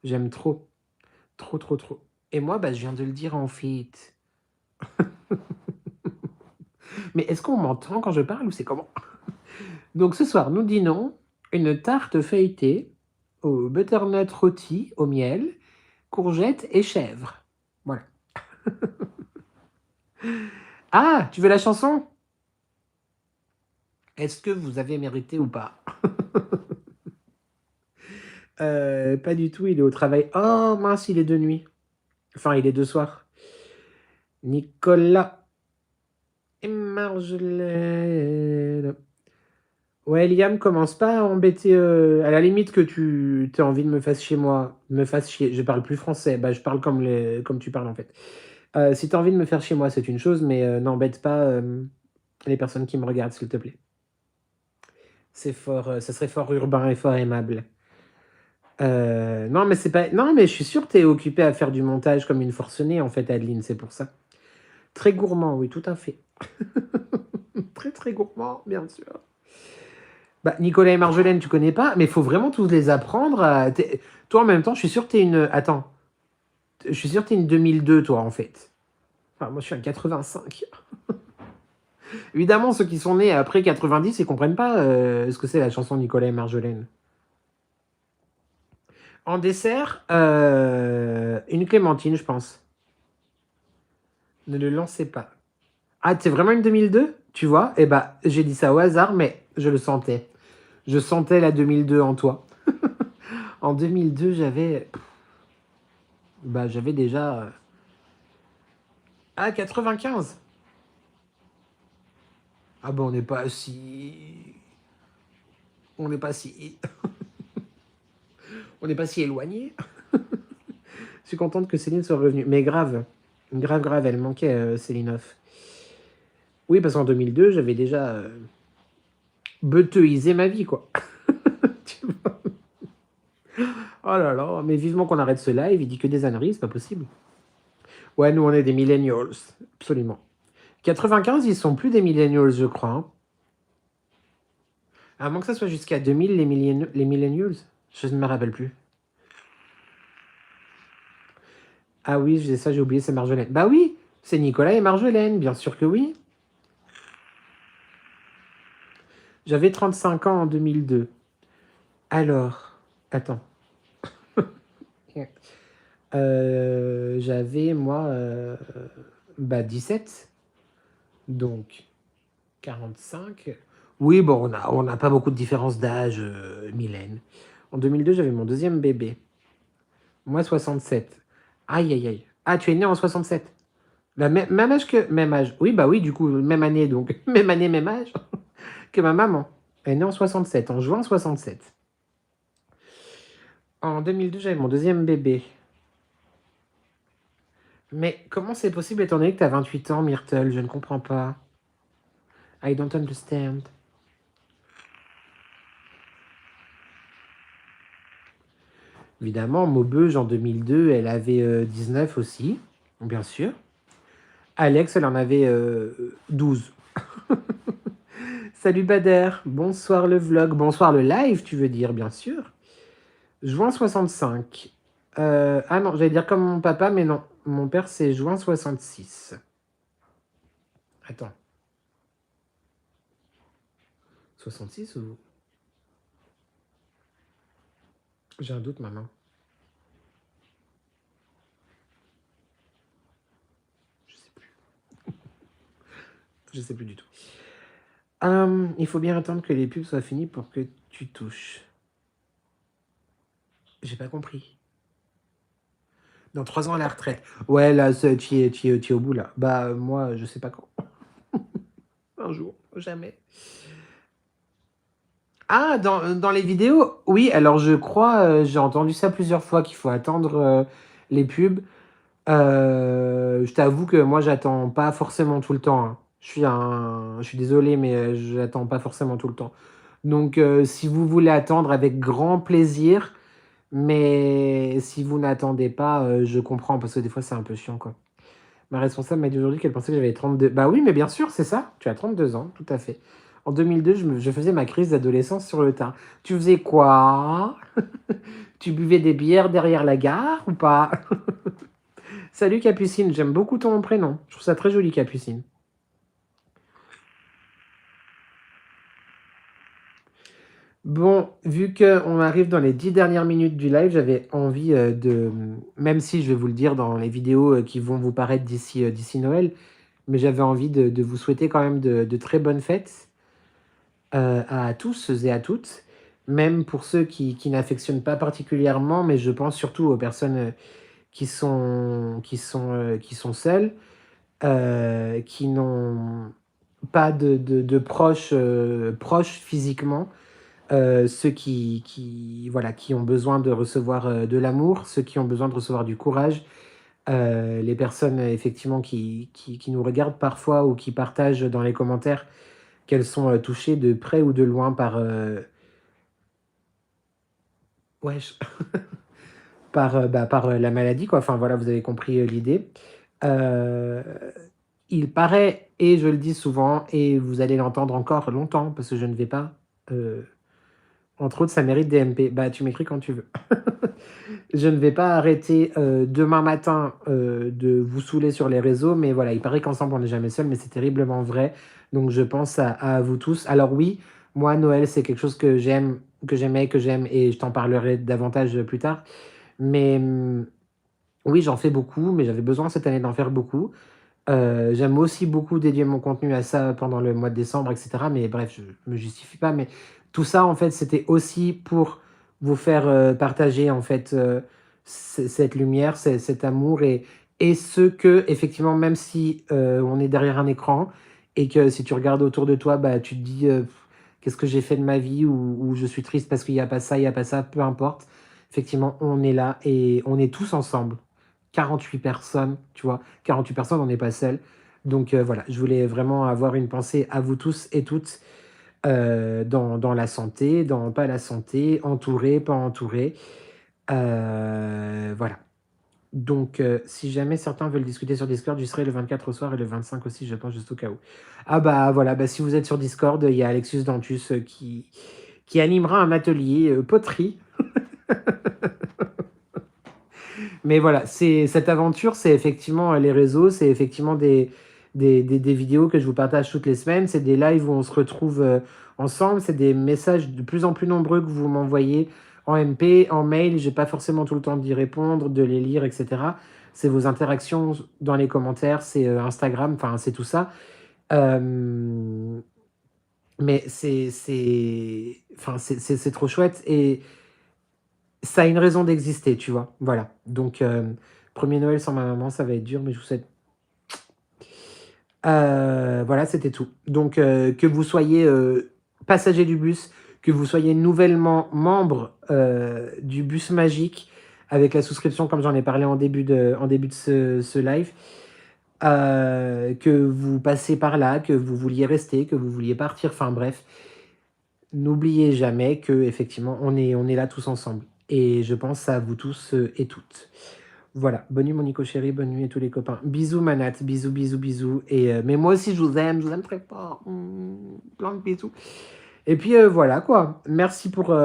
J'aime trop. Trop, trop, trop. Et moi, bah, je viens de le dire en fait. Mais est-ce qu'on m'entend quand je parle ou c'est comment? Donc ce soir, nous dînons une tarte feuilletée au butternut rôti au miel, courgettes et chèvre. Voilà. Ah, tu veux la chanson? Est-ce que vous avez mérité ou pas? Pas du tout, il est au travail. Oh mince, il est de nuit. Enfin, il est de soir. Nicolas et Marjolaine. Ouais, Liam, commence pas à embêter. À la limite que tu aies envie de me fasses chez moi, me fasses chier. Je parle plus français. Bah, je parle comme tu parles en fait. Si tu as envie de me faire chez moi, c'est une chose, mais n'embête pas les personnes qui me regardent, s'il te plaît. C'est fort, ça serait fort urbain et fort aimable. Non, mais c'est pas... Non, mais je suis sûr que tu es occupée à faire du montage comme une forcenée, en fait, Adeline, c'est pour ça. Très gourmand, oui, tout à fait. Très, très gourmand, bien sûr. Bah, Nicolas et Marjolaine, tu connais pas, mais il faut vraiment tous les apprendre. Toi, en même temps, je suis sûr que tu es une... Attends. Je suis sûr que tu es une 2002, toi, en fait. Enfin, moi, je suis un 85. Évidemment, ceux qui sont nés après 90, ils comprennent pas ce que c'est la chanson Nicolas et Marjolaine. En dessert, une clémentine, je pense. Ne le lancez pas. Ah, c'est vraiment une 2002? Tu vois? Eh bah, j'ai dit ça au hasard, mais je le sentais. Je sentais la 2002 en toi. En 2002, j'avais déjà... Ah, 95. Ah bah, on n'est pas si... On n'est pas si... On n'est pas si éloigné. Je suis contente que Céline soit revenue. Mais grave. Grave, grave, elle manquait, Céline Hoff. Oui, parce qu'en 2002, j'avais déjà beuteisé ma vie, quoi. Tu vois. Oh là là, mais vivement qu'on arrête ce live, il dit que des âneries, c'est pas possible. Ouais, nous on est des millennials, absolument. 95, ils sont plus des millennials, je crois. Hein. À moins que ça soit jusqu'à 2000, les millennials. Je ne me rappelle plus. Ah oui, je disais ça, j'ai oublié, c'est Marjolaine. Bah oui, c'est Nicolas et Marjolaine, bien sûr que oui. J'avais 35 ans en 2002. Alors, attends. J'avais, moi, 17. Donc, 45. Oui, bon, on n'a pas beaucoup de différence d'âge, Mylène. En 2002, j'avais mon deuxième bébé. Moi, 67. Aïe, aïe, aïe. Ah, tu es né en 67. Même âge que... Même âge. Oui, bah oui, du coup, même année, donc. Même année, même âge que ma maman. Elle est née en 67, en juin 67. En 2002, j'avais mon deuxième bébé. Mais comment c'est possible étant donné que tu as 28 ans, Myrtle? Je ne comprends pas. I don't understand. Évidemment, Maubeuge, en 2002, elle avait 19 aussi, bien sûr. Alex, elle en avait 12. Salut Bader, bonsoir le vlog, bonsoir le live, tu veux dire, bien sûr. Juin 65. Ah non, j'allais dire comme mon papa, mais non. Mon père, c'est juin 66. Attends. 66 ou... J'ai un doute maintenant. Je sais plus. Je sais plus du tout. Il faut bien attendre que les pubs soient finies pour que tu touches. J'ai pas compris. Dans 3 ans à la retraite. Ouais, là, tu es au bout, là. Bah, moi, je sais pas quand. Un jour, jamais. Ah, dans les vidéos? Oui, alors je crois, j'ai entendu ça plusieurs fois, qu'il faut attendre les pubs. Je t'avoue que moi, j'attends pas forcément tout le temps. Hein. Je suis désolé, mais j'attends pas forcément tout le temps. Donc, si vous voulez attendre, avec grand plaisir. Mais si vous n'attendez pas, je comprends, parce que des fois, c'est un peu chiant, quoi. Ma responsable m'a dit aujourd'hui qu'elle pensait que j'avais 32. Bah oui, mais bien sûr, c'est ça. Tu as 32 ans, tout à fait. En 2002, je faisais ma crise d'adolescence sur le tard. Tu faisais quoi? Tu buvais des bières derrière la gare ou pas? Salut Capucine, j'aime beaucoup ton prénom. Je trouve ça très joli, Capucine. Bon, vu qu'on arrive dans les 10 dernières minutes du live, j'avais envie de... Même si je vais vous le dire dans les vidéos qui vont vous paraître d'ici Noël, mais j'avais envie de vous souhaiter quand même de très bonnes fêtes à tous et à toutes, même pour ceux qui n'affectionnent pas particulièrement, mais je pense surtout aux personnes qui sont seules, qui n'ont pas de proches physiquement, ceux voilà, qui ont besoin de recevoir de l'amour, ceux qui ont besoin de recevoir du courage, les personnes effectivement qui nous regardent parfois ou qui partagent dans les commentaires qu'elles sont touchées de près ou de loin par wesh, par la maladie, quoi. Enfin, voilà, vous avez compris l'idée. Euh, il paraît, et je le dis souvent, et vous allez l'entendre encore longtemps, parce que je ne vais pas. Entre autres, ça mérite DMP. Bah, tu m'écris quand tu veux. Je ne vais pas arrêter demain matin de vous saouler sur les réseaux, mais voilà, il paraît qu'ensemble on n'est jamais seul, mais c'est terriblement vrai. Donc je pense à vous tous. Alors oui, moi Noël c'est quelque chose que j'aime, que j'aimais, que j'aime, et je t'en parlerai davantage plus tard. Mais oui, j'en fais beaucoup, mais j'avais besoin cette année d'en faire beaucoup. J'aime aussi beaucoup dédier mon contenu à ça pendant le mois de décembre, etc. Mais bref, je me justifie pas. Mais tout ça, en fait, c'était aussi pour vous faire partager, en fait, cette lumière, cet amour et ce que, effectivement, même si on est derrière un écran et que si tu regardes autour de toi, bah, tu te dis qu'est-ce que j'ai fait de ma vie ou je suis triste parce qu'il n'y a pas ça, il n'y a pas ça, peu importe. Effectivement, on est là et on est tous ensemble. 48 personnes, tu vois. 48 personnes, on n'est pas seul. Donc voilà, je voulais vraiment avoir une pensée à vous tous et toutes dans la santé, dans pas la santé, entouré, pas entouré. Voilà. Donc, si jamais certains veulent discuter sur Discord, j'y serai le 24 au soir et le 25 aussi, je pense, juste au cas où. Ah bah voilà, bah, si vous êtes sur Discord, il y a Alexis Dantus qui animera un atelier poterie. Mais voilà, c'est cette aventure, c'est effectivement les réseaux, c'est effectivement des vidéos que je vous partage toutes les semaines, c'est des lives où on se retrouve ensemble, c'est des messages de plus en plus nombreux que vous m'envoyez en MP, en mail, j'ai pas forcément tout le temps d'y répondre, de les lire, etc. C'est vos interactions dans les commentaires, c'est Instagram, enfin c'est tout ça. Euh, mais enfin, c'est trop chouette et ça a une raison d'exister, tu vois. Voilà. Donc, premier Noël sans ma maman, ça va être dur, mais je vous souhaite. Voilà, c'était tout. Donc, que vous soyez passager du bus, que vous soyez nouvellement membre du bus magique avec la souscription, comme j'en ai parlé en début de ce live, que vous passez par là, que vous vouliez rester, que vous vouliez partir, enfin bref, n'oubliez jamais que effectivement on est là tous ensemble. Et je pense à vous tous et toutes. Voilà, bonne nuit mon Nico chéri, bonne nuit à tous les copains. Bisous Manat, bisous, bisous, bisous. Et, mais moi aussi je vous aime très fort. Plein de bisous. Et puis voilà quoi, merci pour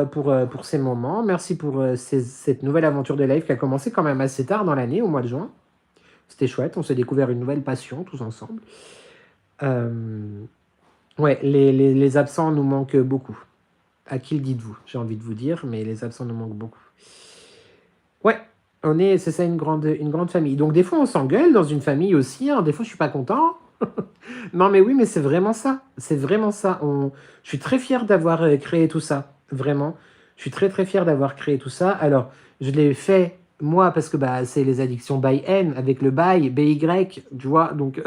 ces moments, merci pour cette nouvelle aventure de live qui a commencé quand même assez tard dans l'année, au mois de juin. C'était chouette, on s'est découvert une nouvelle passion tous ensemble. Ouais, les absents nous manquent beaucoup. À qui le dites-vous? J'ai envie de vous dire, mais les absents nous manquent beaucoup. Ouais, c'est ça une grande famille. Donc des fois on s'engueule dans une famille aussi, hein. Des fois je suis pas content. Non mais oui, mais c'est vraiment ça. C'est vraiment ça. Je suis très fier d'avoir créé tout ça. Vraiment. Je suis très très fier d'avoir créé tout ça. Alors, je l'ai fait moi parce que bah, c'est les addictions by N avec le by, BY, tu vois. Donc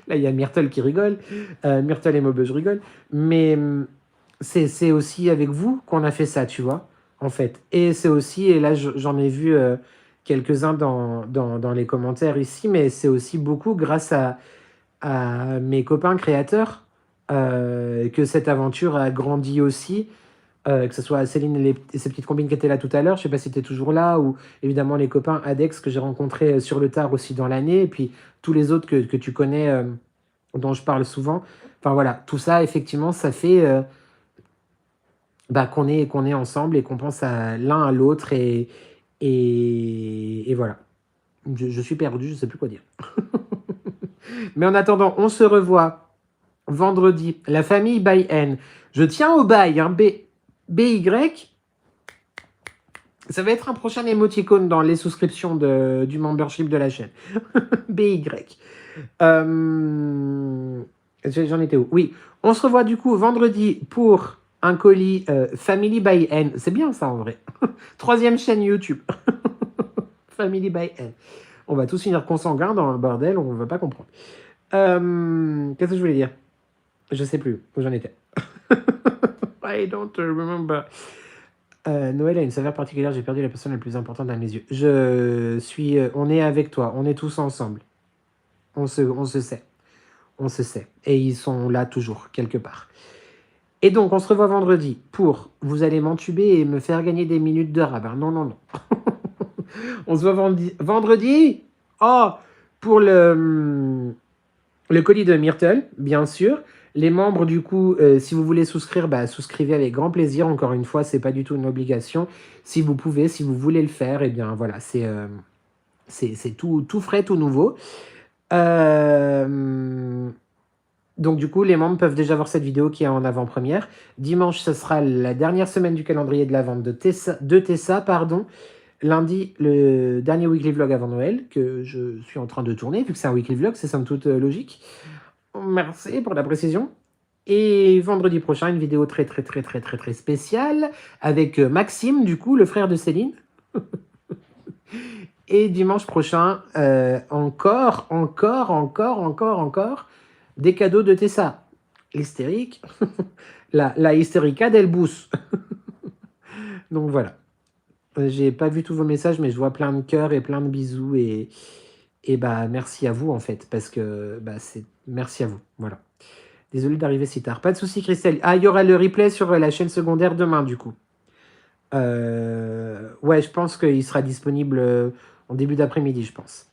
là, il y a Myrtle qui rigole. Myrtle et Maube, je rigole. Mais c'est aussi avec vous qu'on a fait ça, tu vois, en fait. Et c'est aussi, et là, j'en ai vu quelques-uns dans les commentaires ici, mais c'est aussi beaucoup grâce à mes copains créateurs que cette aventure a grandi aussi. Que ce soit Céline et ses petites combines qui étaient là tout à l'heure, je sais pas si tu es toujours là, ou évidemment les copains Adex que j'ai rencontrés sur le tard aussi dans l'année, et puis tous les autres que tu connais, dont je parle souvent. Enfin voilà, tout ça, effectivement, ça fait bah, qu'on est ensemble et qu'on pense à l'un à l'autre, et voilà. Je suis perdu, je sais plus quoi dire. Mais en attendant, on se revoit vendredi, la famille by N. Je tiens au bail, hein, BY. Ça va être un prochain émoticône dans les souscriptions du membership de la chaîne. BY. J'en étais où? Oui, on se revoit du coup vendredi pour un colis Family by N. C'est bien ça en vrai. Troisième chaîne YouTube. Family by N. On va tous finir consanguins dans le bordel, on ne va pas comprendre. Qu'est-ce que je voulais dire? Je sais plus où j'en étais. I don't remember. Noël a une saveur particulière, j'ai perdu la personne la plus importante dans mes yeux. On est avec toi, on est tous ensemble. On se sait. On se sait. Et ils sont là toujours, quelque part. Et donc, on se revoit vendredi pour vous allez m'entuber et me faire gagner des minutes de rab. Non, non, non. On se voit vendredi. Oh, pour le colis de Myrtle, bien sûr. Les membres, du coup, si vous voulez souscrire, bah, souscrivez avec grand plaisir. Encore une fois, c'est pas du tout une obligation. Si vous pouvez, si vous voulez le faire, eh bien voilà, c'est tout frais, tout nouveau. Donc du coup, les membres peuvent déjà voir cette vidéo qui est en avant-première. Dimanche, ce sera la dernière semaine du calendrier de la vente de Tessa, pardon. Lundi, le dernier weekly vlog avant Noël, que je suis en train de tourner, vu que c'est un weekly vlog, c'est somme toute logique. Merci pour la précision. Et vendredi prochain, une vidéo très spéciale avec Maxime, du coup, le frère de Céline. Et dimanche prochain, encore, des cadeaux de Tessa. L'hystérique. la hystérica del bus. Donc voilà. J'ai pas vu tous vos messages, mais je vois plein de cœurs et plein de bisous. Et bah, merci à vous, en fait. Parce que bah, merci à vous. Voilà. Désolé d'arriver si tard. Pas de souci, Christelle. Ah, il y aura le replay sur la chaîne secondaire demain, du coup. Ouais, je pense qu'il sera disponible en début d'après-midi, je pense.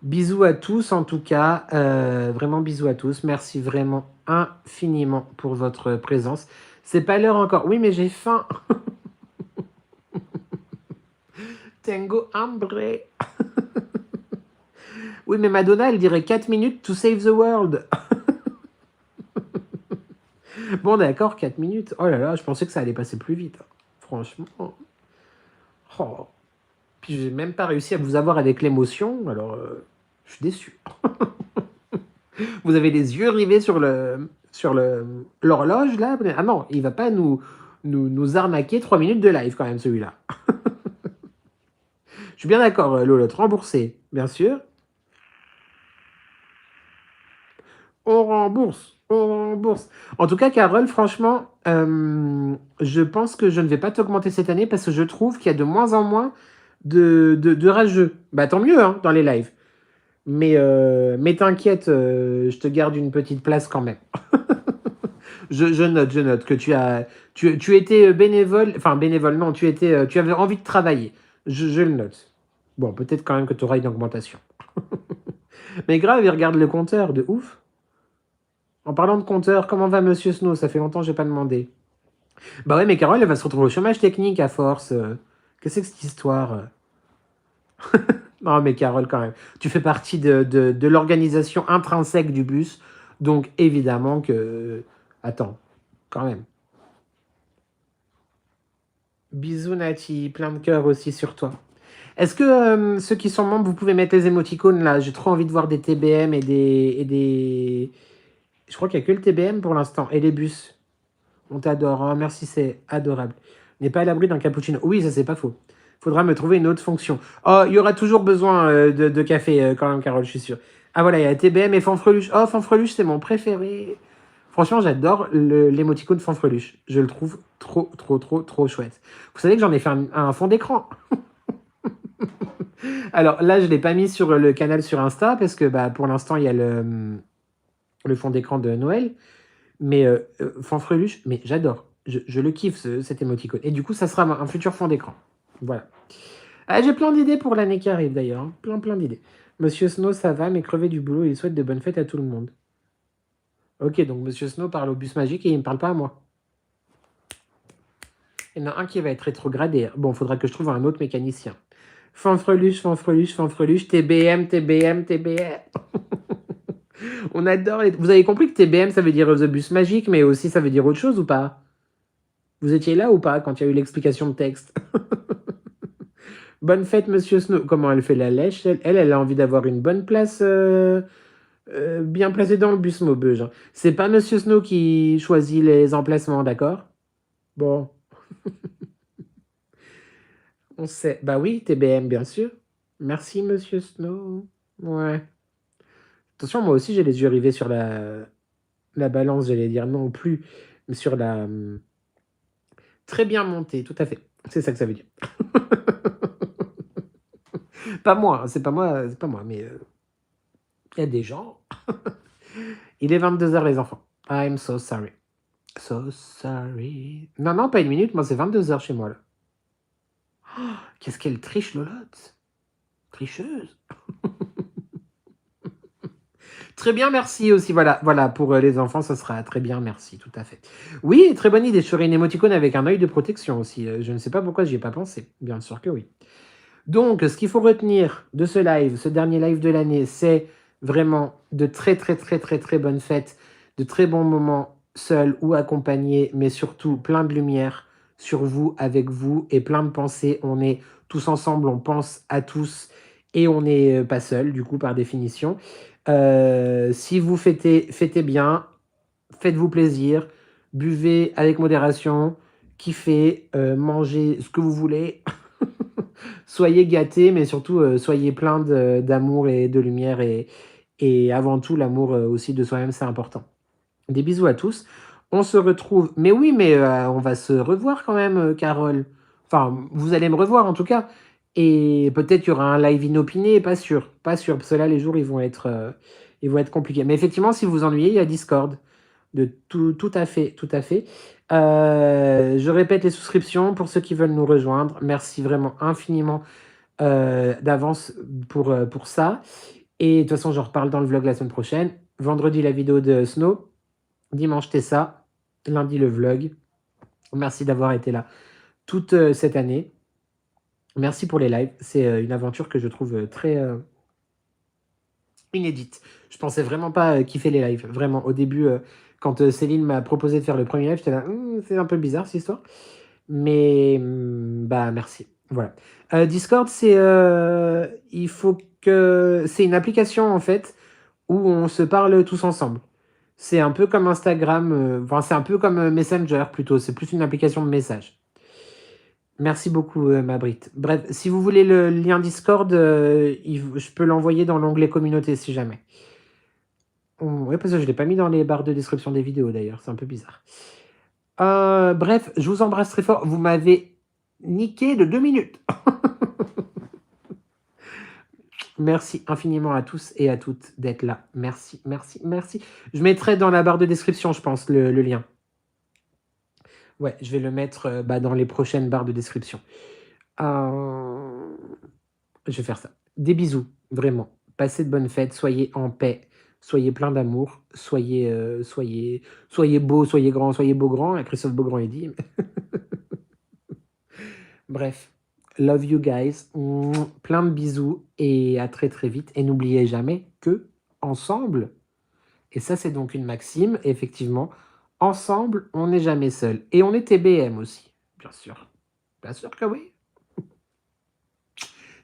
Bisous à tous, en tout cas. Vraiment bisous à tous. Merci vraiment infiniment pour votre présence. C'est pas l'heure encore. Oui, mais j'ai faim. Tengo hambre. Oui, mais Madonna, elle dirait 4 minutes to save the world. Bon, d'accord, 4 minutes. Oh là là, je pensais que ça allait passer plus vite. Franchement. Oh. Puis j'ai même pas réussi à vous avoir avec l'émotion, alors je suis déçu. Vous avez les yeux rivés sur l'horloge là. Ah non, il va pas nous arnaquer 3 minutes de live quand même celui-là. Je suis bien d'accord, Lolotte, remboursé, bien sûr. On rembourse, on rembourse. En tout cas, Carole, franchement, je pense que je ne vais pas t'augmenter cette année parce que je trouve qu'il y a de moins en moins de rageux. Bah tant mieux hein, dans les lives. Mais t'inquiète, je te garde une petite place quand même. Je note que tu étais bénévole, enfin bénévole, non, tu avais envie de travailler. Je le note. Bon, peut-être quand même que tu auras une augmentation. Mais grave, il regarde le compteur, de ouf. En parlant de compteur, comment va Monsieur Snow? Ça fait longtemps que j'ai pas demandé. Bah ouais, mais Carole, elle va se retrouver au chômage technique à force. Qu'est-ce que c'est que cette histoire? Non, mais Carole, quand même. Tu fais partie de l'organisation intrinsèque du bus. Donc, évidemment que... Attends, quand même. Bisous, Nati. Plein de cœur aussi sur toi. Est-ce que ceux qui sont membres, vous pouvez mettre les émoticônes, là? J'ai trop envie de voir des TBM et des... Je crois qu'il n'y a que le TBM pour l'instant. Et les bus. On t'adore. Oh, merci, c'est adorable. N'est pas à l'abri d'un cappuccino. Oui, ça, c'est pas faux. Faudra me trouver une autre fonction. Oh, il y aura toujours besoin de café quand même, Carole, je suis sûr. Ah voilà, il y a TBM et Fanfreluche. Oh, Fanfreluche, c'est mon préféré. Franchement, j'adore l'émoticône Fanfreluche. Je le trouve trop chouette. Vous savez que j'en ai fait un fond d'écran. Alors là, je ne l'ai pas mis sur le canal sur Insta parce que bah, pour l'instant, il y a le fond d'écran de Noël. Mais Fanfreluche, mais j'adore. Je le kiffe, cet émoticône. Et du coup, ça sera un futur fond d'écran. Voilà. Ah, j'ai plein d'idées pour l'année qui arrive d'ailleurs. Hein. Plein d'idées. Monsieur Snow, ça va, mais crevé du boulot, il souhaite de bonnes fêtes à tout le monde. Ok, donc Monsieur Snow parle au bus magique et il ne me parle pas à moi. Il y en a un qui va être rétrogradé. Bon, il faudra que je trouve un autre mécanicien. Fanfreluche, TBM. On adore les... Vous avez compris que TBM, ça veut dire The Bus Magique, mais aussi ça veut dire autre chose ou pas? Vous étiez là ou pas quand il y a eu l'explication de texte? Bonne fête, Monsieur Snow. Comment elle fait la lèche? Elle a envie d'avoir une bonne place bien placée dans le bus Maubeuge. Hein. C'est pas Monsieur Snow qui choisit les emplacements, d'accord? Bon. On sait. Bah oui, TBM, bien sûr. Merci, Monsieur Snow. Ouais. Attention, moi aussi, j'ai les yeux rivés sur la balance, j'allais dire non plus, mais sur la... Très bien montée, tout à fait. C'est ça que ça veut dire. Pas moi, c'est pas moi, mais il y a des gens. Il est 22h, les enfants. I'm so sorry. So sorry. Non, non, pas 1 minute, moi c'est 22h chez moi là. Oh, qu'est-ce qu'elle triche, Lolotte. Tricheuse. Très bien, merci aussi. Voilà, voilà, pour les enfants, ça sera très bien, merci, tout à fait. Oui, très bonne idée. Je ferai une émoticône avec un œil de protection aussi. Je ne sais pas pourquoi j'y ai pas pensé. Bien sûr que oui. Donc, ce qu'il faut retenir de ce live, ce dernier live de l'année, c'est vraiment de très, très, très, très, très bonnes fêtes, de très bons moments seuls ou accompagnés, mais surtout plein de lumière sur vous, avec vous, et plein de pensées. On est tous ensemble, on pense à tous, et on n'est pas seul, du coup, par définition. Si vous fêtez, fêtez bien, faites-vous plaisir, buvez avec modération, kiffez, mangez ce que vous voulez. Soyez gâtés, mais surtout, soyez plein d'amour et de lumière, et avant tout, l'amour aussi de soi-même, c'est important. Des bisous à tous. On se retrouve. Mais oui, mais on va se revoir quand même, Carole. Enfin, vous allez me revoir en tout cas. Et peut-être qu'il y aura un live inopiné, pas sûr. Pas sûr, parce que là, les jours, ils vont être compliqués. Mais effectivement, si vous vous ennuyez, il y a Discord. Tout à fait, tout à fait. Je répète les souscriptions pour ceux qui veulent nous rejoindre. Merci vraiment infiniment d'avance pour ça. Et de toute façon, j'en reparle dans le vlog la semaine prochaine. Vendredi, la vidéo de Snow. Dimanche, Tessa. Lundi, le vlog. Merci d'avoir été là toute cette année. Merci pour les lives. C'est une aventure que je trouve très inédite. Je pensais vraiment pas kiffer les lives. Vraiment, au début, quand Céline m'a proposé de faire le premier live, j'étais là, c'est un peu bizarre cette histoire. Mais bah merci. Voilà. Discord, il faut que c'est une application en fait où on se parle tous ensemble. C'est un peu comme Instagram, enfin c'est un peu comme Messenger plutôt. C'est plus une application de message. Merci beaucoup, Mabrit. Bref, si vous voulez le lien Discord, je peux l'envoyer dans l'onglet communauté si jamais. Oui, parce que je ne l'ai pas mis dans les barres de description des vidéos d'ailleurs, c'est un peu bizarre. Bref, je vous embrasse très fort. Vous m'avez niqué de 2 minutes. Merci infiniment à tous et à toutes d'être là. Merci, merci, merci. Je mettrai dans la barre de description, je pense, le lien. Ouais, je vais le mettre dans les prochaines barres de description. Je vais faire ça. Des bisous, vraiment. Passez de bonnes fêtes, soyez en paix, soyez plein d'amour, soyez beau, soyez grand, soyez beau grand. Christophe Beaugrand est dit. Bref, love you guys. Plein de bisous et à très très vite. Et n'oubliez jamais que ensemble, et ça c'est donc une maxime, effectivement, ensemble, on n'est jamais seul. Et on est TBM aussi, bien sûr. Bien sûr que oui.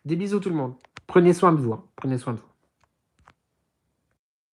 Des bisous tout le monde. Prenez soin de vous. Prenez soin de vous.